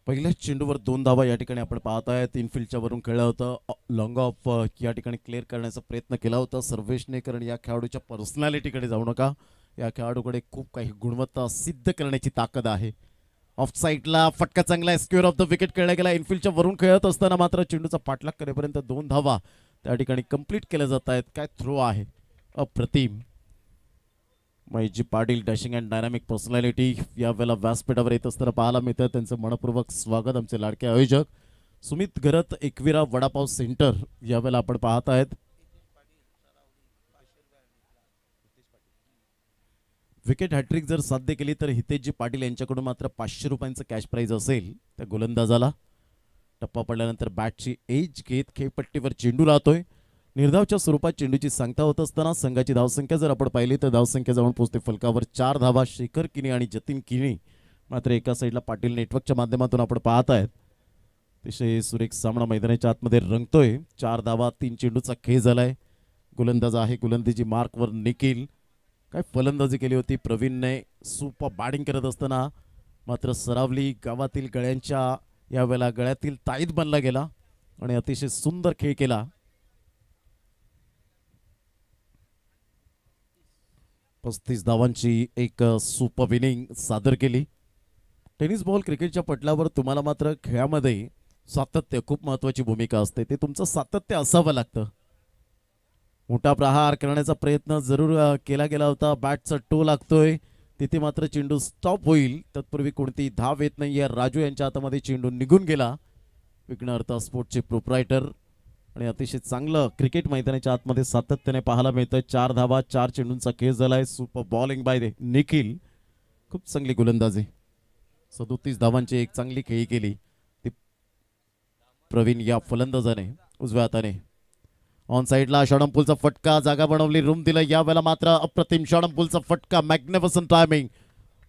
S1: पहिल्याच चेंडूवर 2 धावा या ठिकाणी आपण पाहत आहेत. इनफिल्डच्या वरून खेळलं होतं. लॉंग ऑफ या ठिकाणी क्लिअर करण्याचा प्रयत्न केला होता सर्वेशने. कारण या खेळाडूच्या पर्सनॅलिटीकडे जाऊ नका. या खेळाडूकडे खूप काही गुणवत्ता सिद्ध करण्याची ताकद आहे. ऑफ साईडला फटका चांगला आहे. स्क्वेअर ऑफ द विकेट खेळला गेला. इनफिल्डच्या वरून खेळत असताना मात्र चेंडूचा पाठलाग करेपर्यंत 2 धावा त्या ठिकाणी कंप्लीट केल्या जात आहेत. काय थ्रो आहे, अप्रतिम. महेशजी Patil dashing and dynamic personality यावेळेला व्यासपीठावर येत असताना पाहायला मिळतं. त्यांचं मनपूर्वक स्वागत. आमचे लाडके आयोजक सुमित घरत एकविरा वडापाव सेंटर यावेळेला आपण पाहत आहेत. विकेट हॅट्रिक जर साध्य केली तर हितेशजी पाटील यांच्याकडून मात्र 500 रुपयांचं कॅश प्राईज असेल त्या गोलंदाजाला. टप्पा पडल्यानंतर बॅटची एज घेत खेळपट्टीवर चेंडू राहतोय. निर्धावच्या स्वरूपात चेंडूची सांगता होत असताना संघाची धावसंख्या जर आपण पाहिली तर धावसंख्या जाऊन पोहोचते फलकावर 4 धावा. शेखर किनी आणि जतीन किनी मात्र एका साईडला पाटील नेटवर्कच्या माध्यमातून आपण पाहत आहेत. अतिशय सुरेख सामना मैदानाच्या आतमध्ये रंगतोय. 4 धावा 3 चेंडूचा खेळ झालाय. गोलंदाज आहे गोलंदाजी मार्कवर निखिल. काय फलंदाजी केली होती प्रवीणने. सुपर बॅटिंग करत असताना मात्र सरावली गावातील गळ्यांच्या यावेळेला गळ्यातील ताईत बनला गेला आणि अतिशय सुंदर खेळ केला. 35 धावांची एक सुपर इनिंग सादर केली. टेनिस बॉल क्रिकेटच्या पटलावर तुम्हाला मात्र खेळामध्ये सातत्य खूप महत्त्वाची भूमिका असते. ते तुमचं सातत्य असावं लागतं. मोठा प्रहार करण्याचा प्रयत्न जरूर केला गेला होता. बॅटचा टो लागतोय. तिथे मात्र चेंडू स्टॉप होईल तत्पूर्वी कोणतीही धाव येत नाहीये. राजू यांच्या हातामध्ये चेंडू निघून गेला. विघ्नहर्ता स्पोर्ट्सचे प्रोप्रायटर आणि अतिशय चांगलं क्रिकेट मैदानाच्या आतमध्ये सातत्याने पाहायला मिळतं. 4 धावा 4 चेंडूंचा खेळ झालाय. सुपर बॉलिंग बाय निखिल, खूप चांगली गोलंदाजी. 37 धावांची एक चांगली खेळी केली ती प्रवीण या फलंदाजाने उजव्या हाताने. ऑन साइडला शॉर्टपुलचा फटका, जागा बनवली, रूम दिलं. यावेळेला मात्र अप्रतिम शॉर्टपुलचा फटका, मॅग्निफिसंट टायमिंग,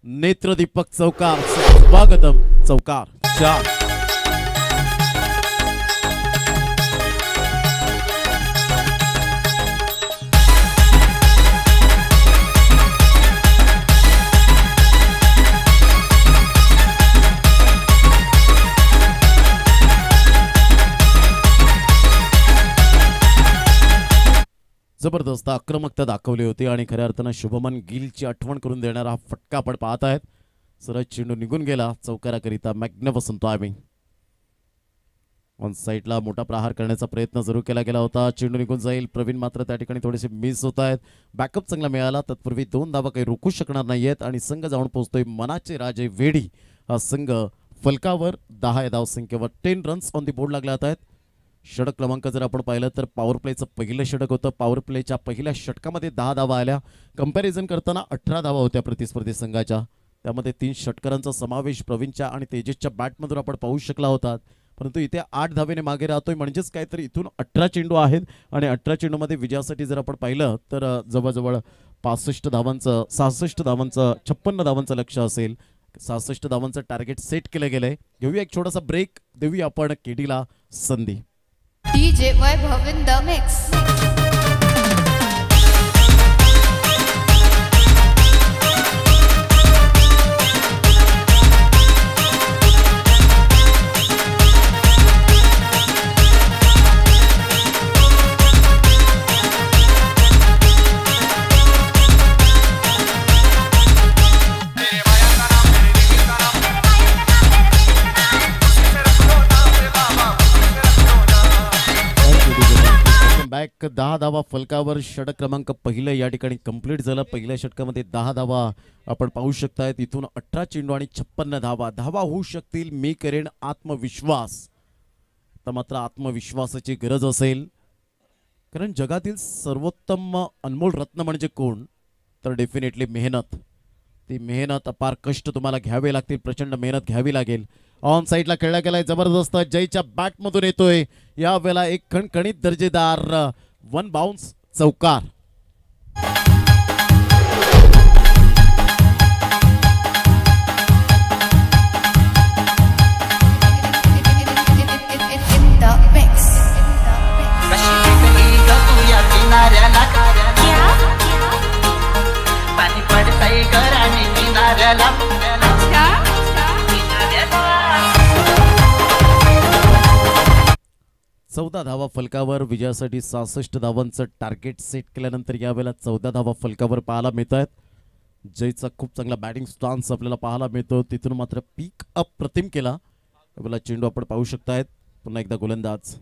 S1: नेत्रदीपक चौकार, स्वागतम चौकार 4. जबरदस्त आक्रमकता दाखवली होती आणि खऱ्या अर्थानं शुभमन गिलची आठवण करून देणारा हा फटका आपण पाहत आहेत. सरळ चेंडू निघून गेला चौकाराकरिता, मॅग्निफिसंट टायमिंग. ऑन साईडला मोठा प्रहार करण्याचा प्रयत्न जरूर केला गेला होता. चेंडू निघून जाईल. प्रवीण मात्र त्या ठिकाणी थोडेसे मिस होत आहेत. बॅकअप चांगला मिळाला. तत्पूर्वी 2 धावा काही रोखू शकणार नाहीयेत आणि संघ जाऊन पोहोचतोय मनाचे राजे वेडी. हा संघ फलकावर 10 या धावसंख्येवर 10 रन्स ऑन दी बोर्ड लागले आहेत. षटक क्रमांक जर आपण पाहिलं तर पॉवर प्लेचं पहिलं षटक होतं. पॉवर प्लेच्या पहिल्या षटकामध्ये 10 धावा आल्या. कंपॅरिझन करताना 18 धावा होत्या प्रतिस्पर्धी संघाच्या. त्यामध्ये 3 षटकारांचा समावेश प्रवीणच्या आणि तेजसच्या बॅटमधून आपण पाहू शकला होता. परंतु इथे 8 धावेने मागे राहतोय, म्हणजेच काहीतरी इथून 18 चेंडू आहेत आणि 18 चेंडूमध्ये विजयासाठी जर आपण पाहिलं तर जवळजवळ 65 धावांचं 56 धावांचं 56 धावांचं लक्ष असेल. 66 धावांचं टार्गेट सेट केलं गेलंय. घेऊया एक छोटासा ब्रेक, देऊया आपण केडीला संधी.
S5: DJ Vaibhav in the mix.
S1: Back 10 धावा फलकावर. षटक क्रमांक पहिलं या ठिकाणी कंप्लीट झालं. पहिल्या षटकामध्ये 10 धावा आपण पाहू शकताय. तिथून 18 चेंडू आणि 56 धावा. धावा होऊ शकतील. मी करेन आत्मविश्वास. तर मात्र आत्मविश्वासाची गरज असेल, कारण जगातील सर्वोत्तम अनमोल रत्न म्हणजे कोण, तर डेफिनेटली मेहनत. ती मेहनत, अपार कष्ट तुम्हाला घ्यावे लागतील. प्रचंड मेहनत घ्यावी लागेल. ऑन साइडला खेळला गेलाय. जबरदस्त जयच्या बॅटमधून येतोय. या वेळेला एक खणखणीत दर्जेदार 1 बाउन्स चौकार.
S2: पाणी पडतंय घराने किनाऱ्याला.
S1: 14 धावा फलकावर. विजयासाठी 66 धावांचं टार्गेट सेट केल्यानंतर यावेळेला 14 धावा फलकावर पाहायला मिळत आहेत. जयचा खूप चांगला बॅटिंग स्टान्स आपल्याला पाहायला मिळतो. तिथून मात्र पीक अप प्रतिम केला. यावेळेला चेंडू आपण पाहू शकतायत. पुन्हा एकदा गोलंदाज.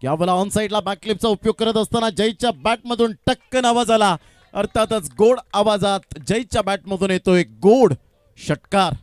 S1: यावेळेला ऑन साइडला बॅकक्लिपचा उपयोग करत असताना जयच्या बॅटमधून टक्कन आवाज आला. अर्थातच गोड आवाजात जयच्या बॅटमधून येतोय गोड षटकार.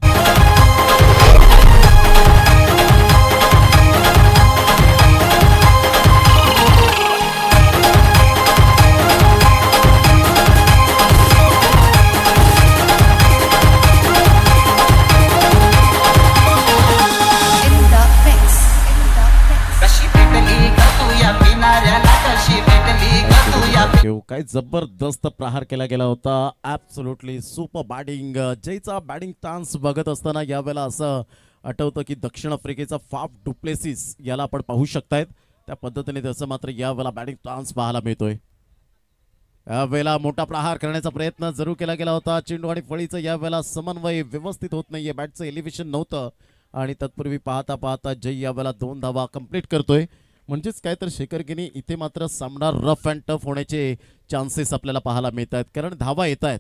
S1: काय जबरदस्त प्रहार केला गेला होता. Absolutely super batting. जयचा बॅटिंग चान्स बघत असताना यावेळेला असं आठवतं की दक्षिण आफ्रिकेचा फाफ डुप्लेसिस याला आपण पाहू शकतायत. त्या पद्धतीने त्याचं मात्र यावेळेला बॅटिंग चान्स पाहायला मिळतोय. यावेळेला मोठा प्रहार करण्याचा प्रयत्न जरूर केला गेला होता. चेंडू आणि फळीचं यावेळेला समन्वय व्यवस्थित होत नाहीये. बॅटचं एलिव्हेशन नव्हतं आणि तत्पूर्वी पाहता पाहता जय यावेळेला 2 धावा कंप्लीट करतोय. म्हणजेच काय तर शेखर गिनी इथे मात्र सामना रफ अँड टफ होण्याचे चान्सेस आपल्याला पाहायला मिळत आहेत. कारण धावा येत आहेत.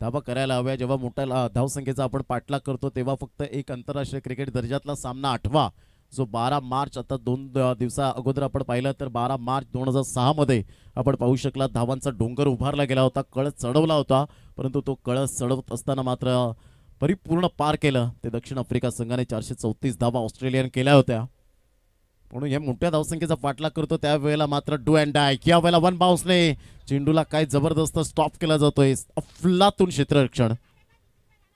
S1: धावा करायला हव्या. जेव्हा मोठ्या धावसंख्येचा आपण पाठलाग करतो तेव्हा फक्त एक आंतरराष्ट्रीय क्रिकेट दर्जातला सामना आठवा जो 12 मार्च आता 2 दिवसा अगोदर आपण पाहिलं तर 12 मार्च 2006 मध्ये आपण पाहू शकला धावांचा डोंगर उभारला गेला होता, कळस चढवला होता, परंतु तो कळस चढवत असताना मात्र परिपूर्ण पार केलं ते दक्षिण आफ्रिका संघाने. 434 धावा ऑस्ट्रेलियन केल्या होत्या. म्हणून हे मोठ्या धावसंख्येचा पाठलाग करतो त्यावेळेला मात्र डू अँड डाय. या वेळेला वन बाउन्सने चेंडूला काय जबरदस्त स्टॉप केला जातोय. अफलातून क्षेत्ररक्षण.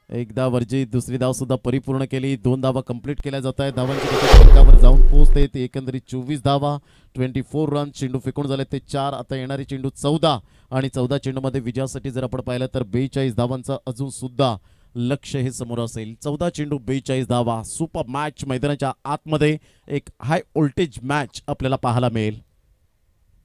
S1: एकदा वर्जित, दुसरी धाव सुद्धा परिपूर्ण केली. 2 धावा कंप्लीट केल्या जात आहेत. धावांची गती जाऊन पोहोचते ते एकंदरीत 24 धावा, 24 रन. चेंडू फेकून झाले ते 4. आता येणारी चेंडू 14 आणि 14 चेंडूमध्ये विजयासाठी जर आपण पाहिलं तर 42 धावांचं अजून सुद्धा लक्ष हे समोर असेल. 14 चेंडू 42 धावा. Super match. मैदानाच्या आतमध्ये एक हाय व्होल्टेज मॅच आपल्याला पाहायला मिळेल.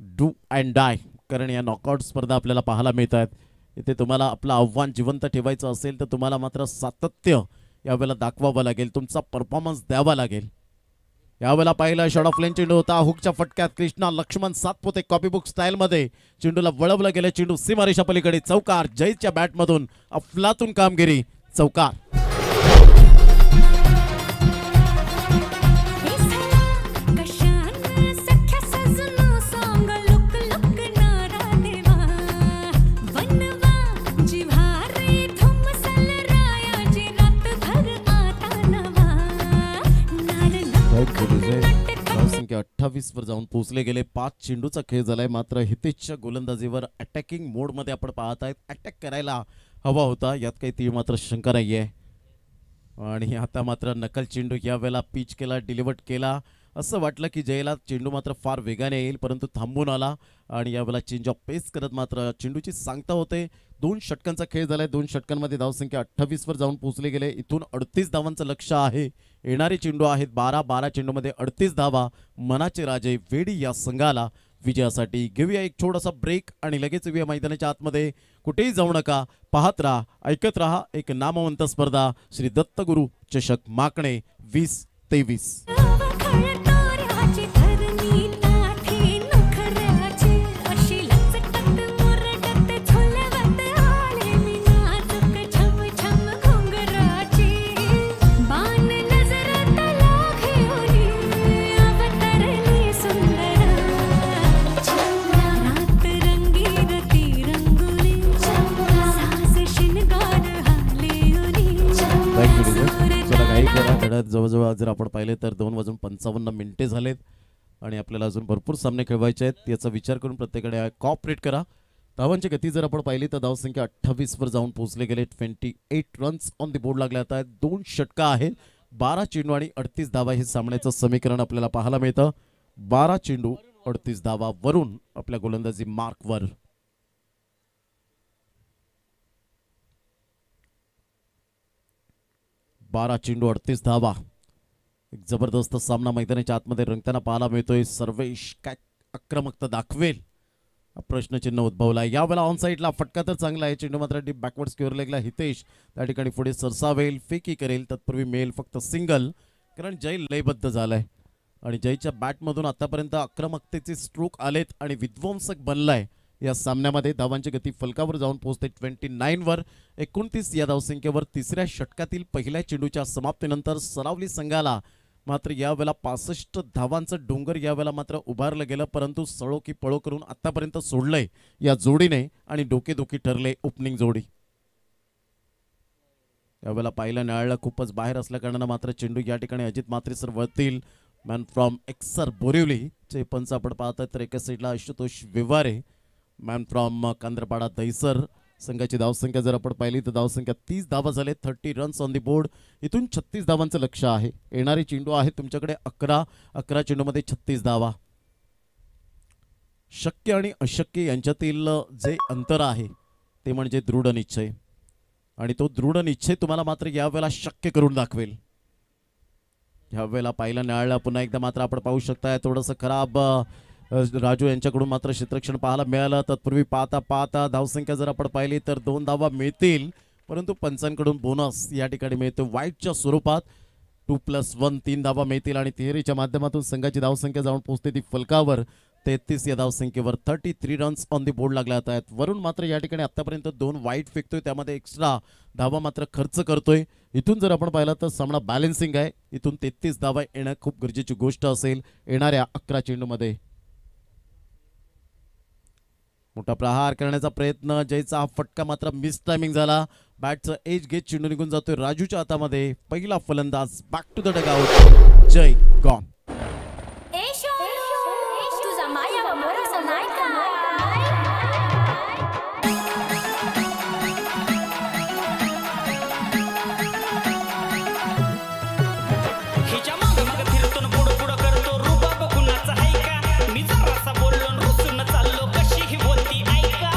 S1: डू अँड डाय कारण या नॉकआउट स्पर्धा आपल्याला पाहायला मिळत आहेत. इथे तुम्हाला आपलं आव्हान जिवंत ठेवायचं असेल तर तुम्हाला मात्र सातत्य यावेळेला दाखवावं लागेल, तुमचा परफॉर्मन्स द्यावा लागेल. यावेळेला पाहिलं शॉट ऑफ लेन चेंडू होता. हुकच्या फटक्यात कृष्णा लक्ष्मण सातपुते कॉपीबुक स्टाईलमध्ये चेंडूला वळवलं गेलं. चेंडू सीमारेषा पलीकडे. चौकार. जयच्या बॅटमधून अफलातून कामगिरी. चौकार. धावसंख्या 28 वर जाऊन पोहोचले गेले. 5 चेंडूचा खेळ झालाय. मात्र हितेशच्या गोलंदाजीवर अटॅकिंग मोड मध्ये आपण पाहत आहेत. अटॅक करायला हवा होता यात काही तीळ मात्र शंका नाहीये. आणि आता मात्र नकल चेंडू यावेळेला पिच केला, डिलिव्हर्ड केला. असं वाटलं की जयला चेंडू मात्र फार वेगाने येईल परंतु थांबून आला आणि यावेळेला चेंज ऑफ पेस करत मात्र चेंडूची सांगता होते. 2 षटकांचा खेळ झालाय. 2 षटकांमध्ये धावसंख्या 28 वर जाऊन पोहोचले गेले. इथून 38 धावांचं लक्ष आहे. येणारे चेंडू आहेत 12 चेंडूमध्ये 38 धावा. मनाचे राजे वेडी या संघाला विजयासाठी. घेऊया एक छोटासा ब्रेक आणि लगेच येऊया मैदानाच्या आतमध्ये. कुठेही जाऊ नका, पाहत राहा, ऐकत राहा. एक नामवंत स्पर्धा श्री दत्तगुरु चषक माकणे 2023. जवळजवळ जर आपण पाहिले तर 2:55 मिनिटे झालेत आणि आपल्याला अजून भरपूर सामने खेळवायचे आहेत. याचा विचार करून प्रत्येकाने कॉपरेट करा. धावांची गती जर आपण पाहिली तर धावसंख्या 28 वर जाऊन पोहोचले गेले. 28 रन्स ऑन द बोर्ड लागले आहेत. 2 षटका आहेत. 12 चेंडू आणि 38 धावा हे सामन्याचं समीकरण आपल्याला पाहायला मिळतं. 12 चेंडू 38 धावा वरून आपल्या गोलंदाजी मार्कवर. बारा चेंडू 38 धावा. एक जबरदस्त सामना मैदानाच्या आतमध्ये रंगताना पाहायला मिळतोय. सर्वेश काय आक्रमकता दाखवेल प्रश्नचिन्ह उद्भवला. यावेळेला ऑन साईडला फटका तर चांगला आहे. चेंडू मात्र डीप बॅकवर्ड स्क्वेअर लेगला. हितेश त्या ठिकाणी पुढे सरसावेल, फेकी करेल. तत्पूर्वी मेल फक्त सिंगल कारण जय लयबद्ध झालाय आणि जयच्या बॅटमधून आतापर्यंत आक्रमकतेचे स्ट्रोक आलेत आणि विध्वंसक बनलाय. या सामन्यामध्ये धावांची गती फलकावर जाऊन पोहोचते 29 वर. 29 या धावसंख्येवर तिसऱ्या षटकातील पहिल्या चेंडूच्या समाप्तीनंतर सरावली संघाला मात्र यावेळेला 65 धावांचं डोंगर यावेळेला मात्र उभारलं गेलं परंतु सळो की पळो करून आतापर्यंत सोडलंय या जोडीने आणि डोकेदुखी ठरले ओपनिंग जोडी. यावेळेला पाहिलं न्यायालय खूपच बाहेर असल्या कारणानं मात्र चेंडू या ठिकाणी अजित म्हात्रे सर वळतील. मॅन फ्रॉम एक्सर बोरिवली चे पंच आपण पाहतात तर एका साईडला आशुतोष विवारे, मॅन फ्रॉम कांद्रपाडा दहिसर. संघाची धावसंख्या जर आपण पाहिली तर धावसंख्या 30 धावा झाले. 30 रन्स ऑन दी बोर्ड. इथून 36 धावांचं लक्ष आहे. येणारे चेंडू आहेत तुमच्याकडे 11 चेंडूमध्ये 36 धावा. शक्य आणि अशक्य यांच्यातील जे अंतर आहे ते म्हणजे दृढ निश्चय आणि तो दृढ निश्चय तुम्हाला मात्र यावेळेला शक्य करून दाखवेल. यावेळेला पाहिलं न्यायालय पुन्हा एकदा मात्र आपण पाहू शकताय थोडंसं खराब राजू यांच्याकडून मात्र क्षेत्ररक्षण पाहायला मिळालं. तत्पूर्वी पाहता धावसंख्या जर आपण पाहिली तर 2 धावा मिळतील परंतु पंचांकडून बोनस या ठिकाणी मिळतो वाईटच्या स्वरूपात. 2+1 3 धावा मिळतील आणि तिहेरीच्या माध्यमातून संघाची धावसंख्या जाऊन पोहोचते ती फलकावर 33 या धावसंख्येवर 33 रन्स ऑन दी बोर्ड लागले आहेत. वरुण मात्र या ठिकाणी आतापर्यंत 2 वाईट फेकतोय, त्यामध्ये एक्स्ट्रा धावा मात्र खर्च करतोय. इथून जर आपण पाहिलं तर सामना बॅलन्सिंग आहे. इथून 33 धावा येणं खूप गरजेची गोष्ट असेल येणाऱ्या 11 चेंडूमध्ये. मोठा प्रहार करण्याचा प्रयत्न, जयचा हा फटका मात्र मिस टायमिंग झाला. बॅटचं एज घेत चेंडू निघून जातोय राजूच्या हातामध्ये. पहिला फलंदाज back to the dugout, Jay gone.
S5: तुझा माया भरोसा नाही का?
S6: हिच्या मागं मागं फिरतो न पुढं पुढं करतो, रुबाब कुणाचा आहे का? मी जरासा बोललो न रुसून चाललो, कशी ही बोलती ऐका.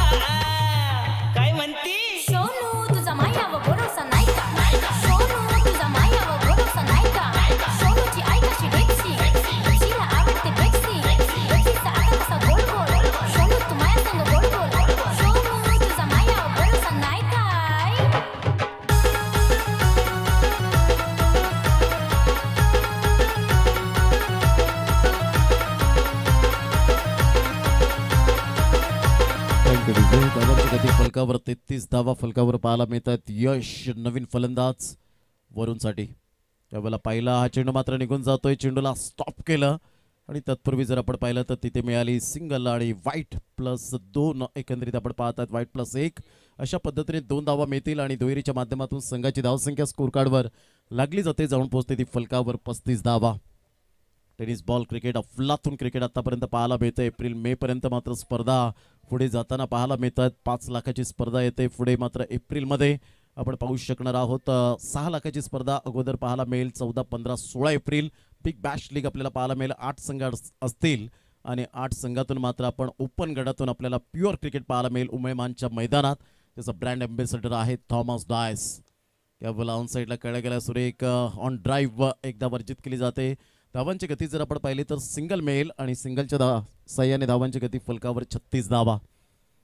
S6: काय म्हणती?
S5: सोनू तुझा माया भरोसा नाही का? सोनू तुझा माया भरोसा नाही का? सोनूची आई कशी डेक्सी, डेक्सीला आवडते बेक्सी, बेक्सीचा आता कसा गोल गोल. सोनू तू माया संग गोल गोल. सोनू तुझा माया भरोसा नाही काय?
S1: धावांची गती फलकावर 33 धावा फलकावर पाहायला मिळतात. यश नवीन फलंदाज वरुणसाठी. त्यावेळेला पहिला हा चेंडू मात्र निघून जातोय, चेंडूला स्टॉप केलं आणि तत्पूर्वी जर आपण पाहिलं तर तिथे मिळाली सिंगल आणि वाईट +2. एकंदरीत आपण पाहतात वाईट +1 अशा पद्धतीने 2 धावा मिळतील आणि दुहेरीच्या माध्यमातून संघाची धावसंख्या स्कोर कार्डवर लागली जाते. जाऊन पोहोचते ती फलकावर 35 धावा. टेनिस बॉल क्रिकेट, अफलातून क्रिकेट आतापर्यंत पाहायला मिळतं. एप्रिल-मे पर्यंत मात्र स्पर्धा पुढे जाताना पाहायला मिळतात. 5 लाखाची स्पर्धा येते पुढे, मात्र एप्रिलमध्ये आपण पाहू शकणार आहोत 6 लाखाची स्पर्धा अगोदर पाहायला मिळेल. 14, 15, 16 एप्रिल बिग बॅश लीग आपल्याला पाहायला मिळेल. 8 संघ असतील आणि 8 संघातून मात्र आपण ओपन गटातून आपल्याला प्युअर क्रिकेट पाहायला मिळेल उमयमानच्या मैदानात. त्याचा ब्रँड अँबॅसेडर आहे थॉमस डायस. यावेळेला ऑन साईडला खेळला गेला सुरेख ऑन ड्राईव्ह एकदा वर्जित केली जाते. धावांची गती जर आपण पाहिली तर सिंगल मिळेल आणि सिंगलच्या सहाय्याने धावांची गती फलकावर 36 धावा.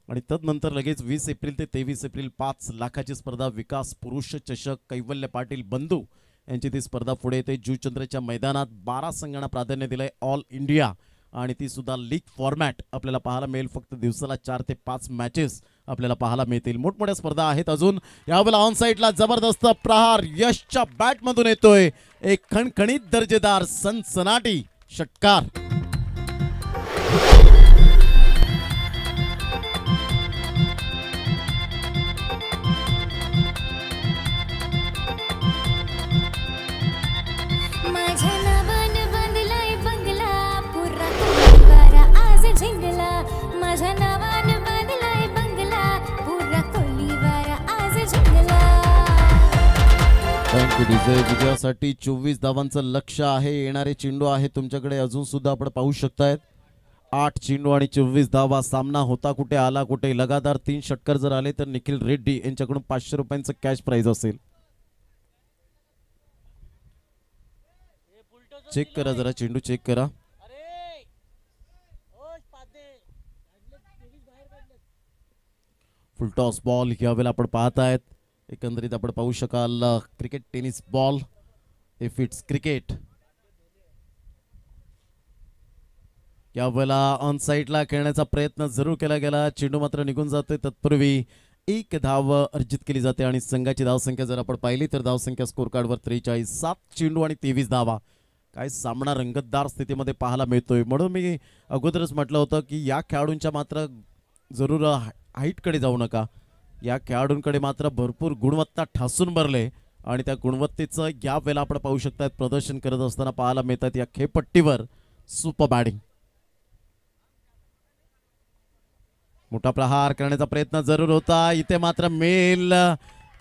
S1: आणि तदनंतर लगेच 20 एप्रिल ते 23 एप्रिल 5 लाखाची स्पर्धा विकास पुरुष चषक, कैवल्य पाटील बंधू यांची ती स्पर्धा पुढे येते जूचंद्रच्या मैदानात. 12 संघांना प्राधान्य दिलंय ऑल इंडिया आणि ती सुद्धा लीग फॉर्मॅट आपल्याला पाहायला मिळेल. फक्त दिवसाला 4 ते 5 मॅचेस आपल्याला पाहायला मिळतील. मोठमोठ्या स्पर्धा आहेत अजून. यावेळेला ऑन साईडला जबरदस्त प्रहार यशच्या बॅटमधून येतोय. एक खणखणीत दर्जेदार सनसनाटी षटकार.
S5: माझ्या नावानं बांधलाय बंगला, पुरा कोलीवारा आज झिंगला. माझ्या नावानं बांधलाय बंगला, पुरा कोलीवारा आज झिंगला.
S1: Thank you DJ. विजयासाठी 24 धावांचं लक्ष्य आहे. येणारे चेंडू आहे तुमच्याकडे अजून सुद्धा आपण पाहू शकतायत. 8 चेंडू आणि 24 धावा. सामना होता कुठे आला कुठे. लगातार 3 षटकार जर आले तर निखिल रेड्डी यांच्याकडून 500 रुपयांचं कॅश प्राइज असेल. चेक करा जरा, चेंडू चेक करा. फुलटॉस बॉल यावेळेला आपण पाहत आहेत. एकंदरीत आपण पाहू शकाल cricket tennis ball if it's cricket. यावेळेला ऑन साईडला खेळण्याचा प्रयत्न जरूर केला गेला. चेंडू मात्र निघून जातोय. तत्पूर्वी 1 धाव अर्जित केली जाते आणि संघाची धावसंख्या जर आपण पाहिली तर धावसंख्या स्कोर कार्डवर 43. 7 चेंडू आणि 23 धावा. काय सामना रंगतदार स्थितीमध्ये पाहायला मिळतोय. म्हणून मी अगोदरच म्हटलं होतं की या खेळाडूंच्या मात्र जरूर हाईटकडे जाऊ नका. या खेळाडूंकडे मात्र भरपूर गुणवत्ता ठासून भरले आणि त्या गुणवत्तेचं या वेळेला आपण पाहू शकतात प्रदर्शन करत असताना पाहायला मिळतात. या खेळपट्टीवर सुपर बॅटिंग. मोठा प्रहार करण्याचा प्रयत्न जरूर होता. इथे मात्र मेल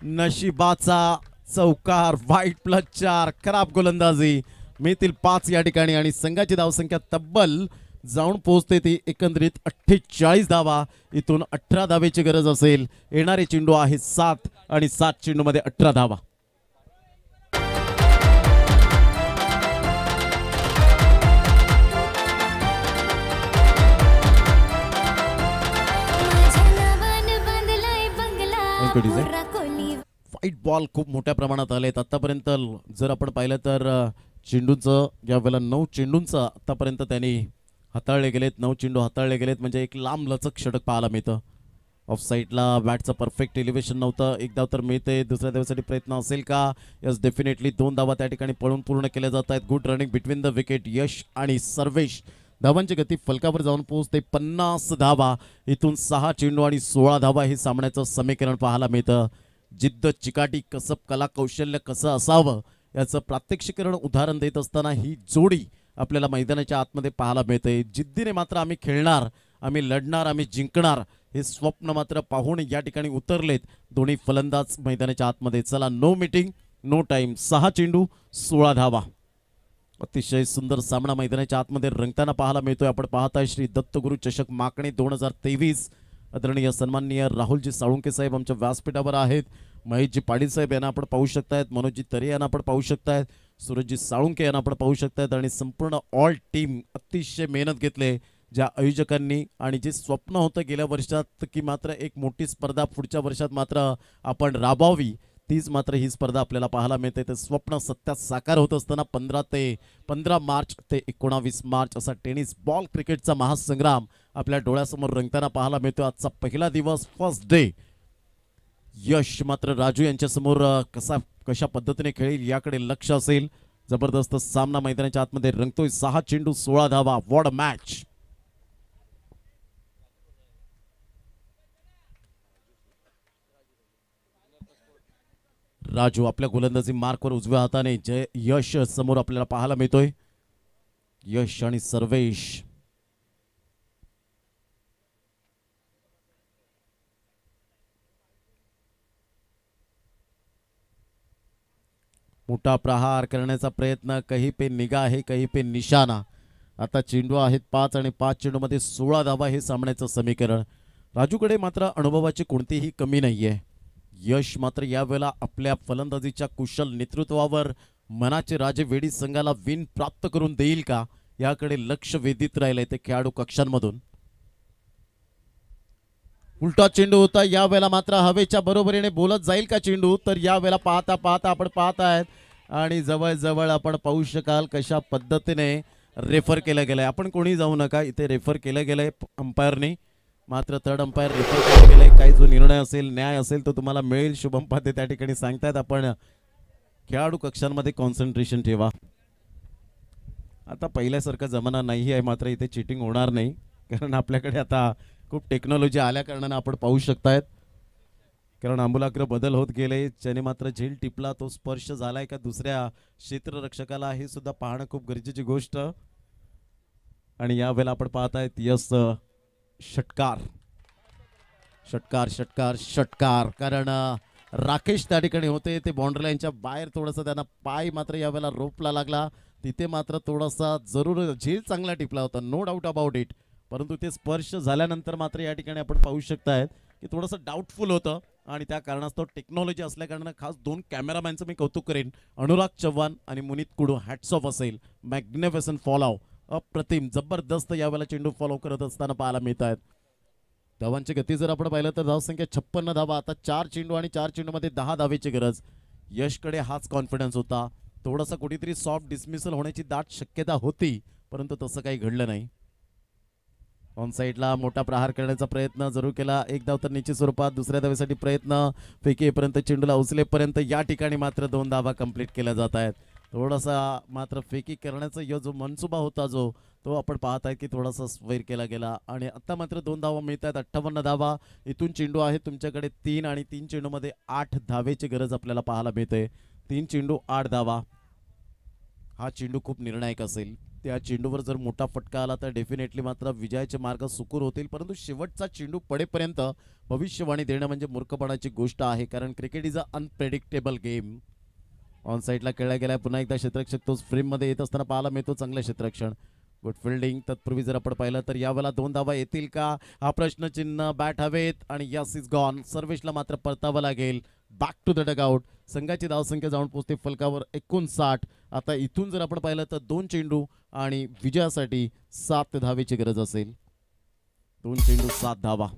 S1: नशिबाचा चौकार. वाईट +4. खराब गोलंदाजी. मिळतील 5 या ठिकाणी आणि संघाची धावसंख्या तब्बल जाऊन पोहोचते ती एकंदरीत 48 धावा. इथून 18 धावेची गरज असेल. येणारे चेंडू आहे 7 आणि 7 चेंडूमध्ये 18 धावा. व्हाईट बॉल खूप मोठ्या प्रमाणात आलेत आतापर्यंत. जर आपण पाहिलं तर चेंडूंचं या वेळेला 9 चेंडूंचं आतापर्यंत त्यांनी हाताळले गेलेत, 9 चेंडू हाताळले गेलेत, म्हणजे एक लांब लचक षटक पाहायला मिळतं. ऑफ साईडला बॅटचं परफेक्ट एलिव्हेशन नव्हतं. एक धाव तर मिळते. दुसऱ्या धावेसाठी प्रयत्न असेल का? यस, डेफिनेटली 2 धावा त्या ठिकाणी पळून पूर्ण केल्या जात आहेत. Good running between the wicket. Yash आणि सर्वेश. धावांची गती फलकावर जाऊन पोहोचते 50 धावा. इथून 6 चेंडू आणि 16 धावा हे सामन्याचं समीकरण पाहायला मिळतं. जिद्द, चिकाटी, कसब, कला, कौशल्य कसं असावं याचं प्रात्यक्षिकरण उदाहरण देत असताना ही जोडी आपल्याला मैदानाच्या आतमध्ये पाहायला मिळते. जिद्दीने मात्र आम्ही खेळणार, आम्ही लढणार, आम्ही जिंकणार हे स्वप्न मात्र पाहून या ठिकाणी उतरलेत दोन्ही फलंदाज मैदानाच्या आतमध्ये. चला, नो मीटिंग नो टाइम. 6 चेंडू 16 धावा. अतिशय सुंदर सामना मैदानाच्या आतमध्ये रंगताना पाहायला मिळतोय. आपण पाहताय श्री दत्तगुरु चषक माकणे 2023. आदरणीय सन्माननीय राहुलजी साळुंके साहेब आमच्या व्यासपीठावर आहेत. महेशजी पाटील साहेब यांना आपण पाहू शकतायत. मनोजजी तरे यांना आपण पाहू शकतायत. सूरजजी साळुंके यांना आपण पाहू शकतायत. आणि संपूर्ण ऑल टीम अतिशय मेहनत घेतले ज्या आयोजकांनी, आणि जे स्वप्न होतं गेल्या वर्षात की मात्र एक मोठी स्पर्धा पुढच्या वर्षात मात्र आपण राबवावी, तीच मात्र ही स्पर्धा आपल्याला पाहायला मिळते. ते स्वप्न सत्यात साकार होत असताना 15 मार्च ते 19 मार्च असा टेनिस बॉल क्रिकेटचा महासंग्राम आपल्या डोळ्यासमोर रंगताना पाहायला मिळतो. आजचा पहिला दिवस, फर्स्ट डे. यश मात्र राजू यांच्यासमोर कशा पद्धतीने खेळेल याकडे लक्ष असेल. जबरदस्त सामना मैदानाच्या आतमध्ये रंगतोय. 6 चेंडू 16 धावा. What a match. राजू आपल्या गोलंदाजी मार्कवर उजव्या हाताने. यश समोर आपल्याला पाहायला मिळतोय. यश आणि सर्वेश. मोठा प्रहार करण्याचा प्रयत्न. कहीं पे निगाह है, कहीं पे निशाणा. आता चेंडू आहेत 5 आणि 5 चेंडूमध्ये 16 धावा हे सामन्याचं समीकरण. राजूकडे मात्र अनुभवाची कोणतीही कमी नाहीये. यश मात्र यावेळेला आपल्या फलंदाजीच्या कुशल नेतृत्वावर मनाचे राजे वेडी संघाला विन प्राप्त करून देईल का याकडे लक्ष वेधित राहिलंय ते खेळाडू कक्षांमधून. उलटा चेंडू होता. यावेळेला मात्र हवेच्या बरोबरीने बोलत जाईल का चेंडू, तर यावेळेला पाहता पाहता आपण पाहतायत आणि जवळ जवळ आपण पाहू शकाल कशा पद्धतीने रेफर केलं गेलंय. आपण कोणी जाऊ नका, इथे रेफर केलं गेलंय अंपायरने. मात्र थर्ड अंपायर रेफर केलं गेलंय. काही जो निर्णय असेल, न्याय असेल तो तुम्हाला मिळेल. शुभम पाते त्या ठिकाणी सांगतायत आपण खेळाडू कक्षांमध्ये कॉन्सन्ट्रेशन ठेवा. आता पहिल्यासारखा जमाना नाही आहे, मात्र इथे चिटिंग होणार नाही कारण आपल्याकडे आता खूप टेक्नॉलॉजी आल्या कारणाने आपण पाहू शकतायत. कारण आमूलाग्र बदल होत गेले. ज्याने मात्र झेल टिपला तो स्पर्श झालाय का दुसऱ्या क्षेत्ररक्षकाला हे सुद्धा पाहणं खूप गरजेची गोष्ट. आणि यावेळेला आपण पाहतायत यस षटकार षटकार षटकार षटकार. कारण राकेश त्या ठिकाणी होते, ते बाउंड्री लाईनच्या बाहेर थोडंसं त्यांना पाय मात्र यावेळेला रोपला लागला. तिथे मात्र थोडासा जरूर झेल चांगला टिपला होता, नो डाऊट अबाउट इट. परंतु ते स्पर्श झाल्यानंतर मात्र या ठिकाणी आपण पाहू शकतायत की थोडंसं डाऊटफुल होतं. आणि त्या कारणास्तव टेक्नॉलॉजी असल्या कारणाने खास 2 कॅमेरामॅनचं मी कौतुक करेन, अनुराग चव्हाण आणि मुनीत कुडू. हॅट्स ऑफ असेल. मॅग्निफिसंट फॉलो, अप्रतिम जबरदस्त यावेळेला चेंडू फॉलो करत असताना पाहायला मिळत आहेत. धावांची गती जर आपण पाहिलं तर धावसंख्या 56 धावा. आता 4 चेंडू आणि 4 चेंडूमध्ये 10 धावेची गरज. यशकडे हाच कॉन्फिडन्स होता. थोडासा कुठेतरी सॉफ्ट डिसमिसल होण्याची दाट शक्यता होती, परंतु तसं काही घडलं नाही. ऑन साईडला मोठा प्रहार करण्याचा प्रयत्न जरूर केला. एक धाव तर निश्चित स्वरूपात. दुसऱ्या धावेसाठी प्रयत्न. फेकीपर्यंत चेंडूला उचलेपर्यंत या ठिकाणी मात्र 2 धावा कंप्लीट केल्या जात आहेत. थोडासा मात्र फेकी करण्याचा जो मनसुबा होता जो तो आपण पाहत आहे की थोडासा स्वेर केला गेला. आणि आता मात्र 2 धावा मिळत आहेत. 58 धावा. इथून चेंडू आहे तुमच्याकडे 3 आणि 3 चेंडूमध्ये 8 धावेची गरज आपल्याला पाहायला मिळते. 3 चेंडू 8 धावा. हा चेंडू खूप निर्णायक असेल. त्या चेंडूवर जर मोठा फटका आला तर डेफिनेटली मात्र विजयाचे मार्ग सुकर होतील. परंतु शेवटचा चेंडू पडेपर्यंत भविष्यवाणी देणं म्हणजे मूर्खपणाची गोष्ट आहे, कारण cricket is a unpredictable game. On साईडला खेळला गेलाय. पुन्हा एकदा क्षेत्ररक्षक तोच फ्रेममध्ये येत असताना पाहायला मिळतो. चांगलं क्षेत्ररक्षण, गुड फिल्डिंग. तत्पूर्वी जर आपण पाहिलं तर यावेळेला 2 धावा येतील का हा प्रश्नचिन्ह. बॅट हवेत आणि यस इज गॉन. सर्वेशला मात्र परतावं लागेल. Back to the dugout. संघाची धावसंख्या जाऊन पोहोचते फलकावर 59. आता इथून जर आपण पाहिलं तर 2 चेंडू आणि विजयासाठी 7 धावेची गरज असेल. 2 चेंडू 7 धावा.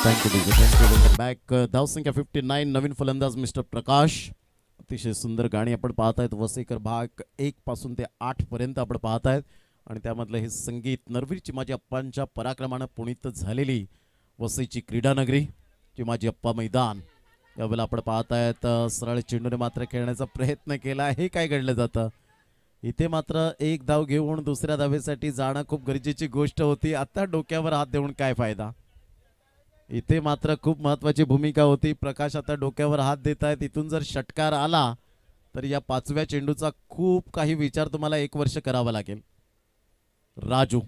S1: Thank you back. धावसंख्या 59. नवीन फलंदाज मिस्टर प्रकाश. अतिशय सुंदर गाणी आपण पाहत आहेत. वसईकर भाग 1 पासून ते 8 पर्यंत आपण पाहत आहेत आणि त्यामधलं हे संगीत नरवीर चिमाजी अप्पांच्या पराक्रमानं पुणित झालेली वसईची क्रीडा नगरी चिमाजी अप्पा मैदान. यावेळेला आपण पाहत आहेत सरळ चेंडूने मात्र खेळण्याचा प्रयत्न केला. हे काय घडलं जातं इथे मात्र एक धाव घेऊन दुसऱ्या धावेसाठी जाणं खूप गरजेची गोष्ट होती. आता डोक्यावर हात देऊन काय फायदा. इथे मात्र खूप महत्वाची भूमिका होती. प्रकाश आता डोक्यावर हात देत आहेत. इथून जर षटकार आला तर या 5व्या चेंडूचा खूप काही विचार तुम्हाला 1 वर्ष करावा लागेल. राजू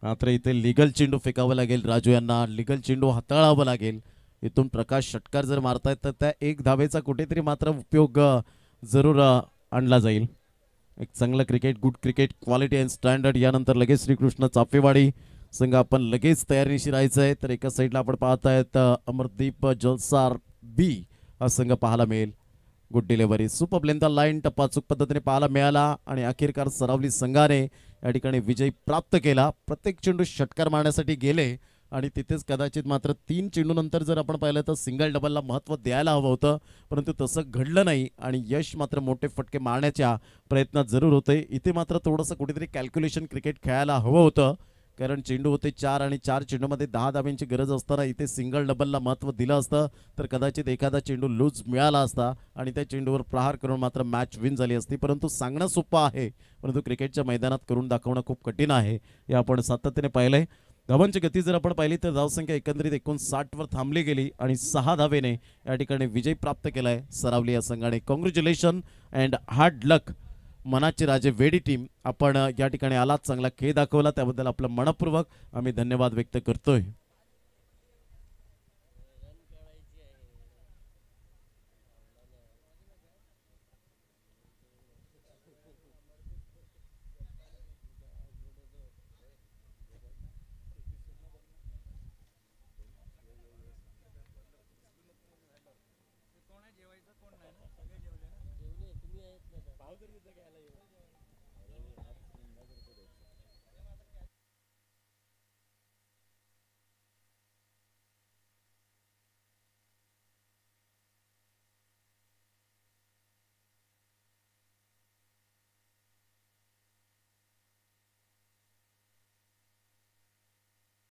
S1: मात्र इथे लिगल चेंडू फेकावा लागेल. राजू यांना लिगल चेंडू हाताळावा लागेल. इथून प्रकाश षटकार जर मारतायत तर त्या 1 धावेचा कुठेतरी मात्र उपयोग जरूर आणला जाईल. एक चांगलं cricket, good cricket, quality and standard. यानंतर लगेच श्रीकृष्ण चाफेवाडी संघ आपण लगेच तयारीनिशी राहायचं आहे. तर एका साईडला आपण पाहत आहेत अमरदीप जलसार बी हा संघ पाहायला मिळेल. गुड डिलेव्हरी, सुपर लेंथचा लाईन टप्पा अचूक पद्धतीने पाहायला मिळाला आणि अखेरकार सरावली संघाने या ठिकाणी विजय प्राप्त केला. प्रत्येक चेंडू षटकार मारण्यासाठी गेले आणि तिथेच कदाचित मात्र 3 चेंडूनंतर जर आपण पाहिलं तर सिंगल डबलला महत्त्व द्यायला हवं होतं, परंतु तसं घडलं नाही आणि यश मात्र मोठे फटके मारण्याच्या प्रयत्नात जरूर होते. इथे मात्र थोडंसं कुठेतरी कॅल्क्युलेशन क्रिकेट खेळायला हवं होतं, कारण चेंडू होते 4 आणि 4 चेंडूमध्ये 10 धाब्यांची गरज असताना इथे सिंगल डबलला महत्त्व दिलं असतं तर कदाचित एखादा चेंडू लूज मिळाला असता आणि त्या चेंडूवर प्रहार करून मात्र मॅच विन झाली असती. परंतु सांगणं सोपं आहे, परंतु क्रिकेटच्या मैदानात करून दाखवणं खूप कठीण आहे. हे आपण सातत्याने पाहिलंय. धावांची गती जर आपण पाहिली तर धावसंख्या एकंदरीत 59 वर थांबली गेली आणि 6 धावेने या ठिकाणी विजय प्राप्त केलाय सरावली या संघाने. कॉंग्रॅच्युलेशन अँड हार्ड लक मनाचे राजे वेडी टीम. आपण या ठिकाणी आलात, चांगला खेळ दाखवला, त्याबद्दल आपलं मनपूर्वक आम्ही धन्यवाद व्यक्त करतोय.
S3: कोण आहे जेवायचं कोण नाही ना, सगळे जेवले ना.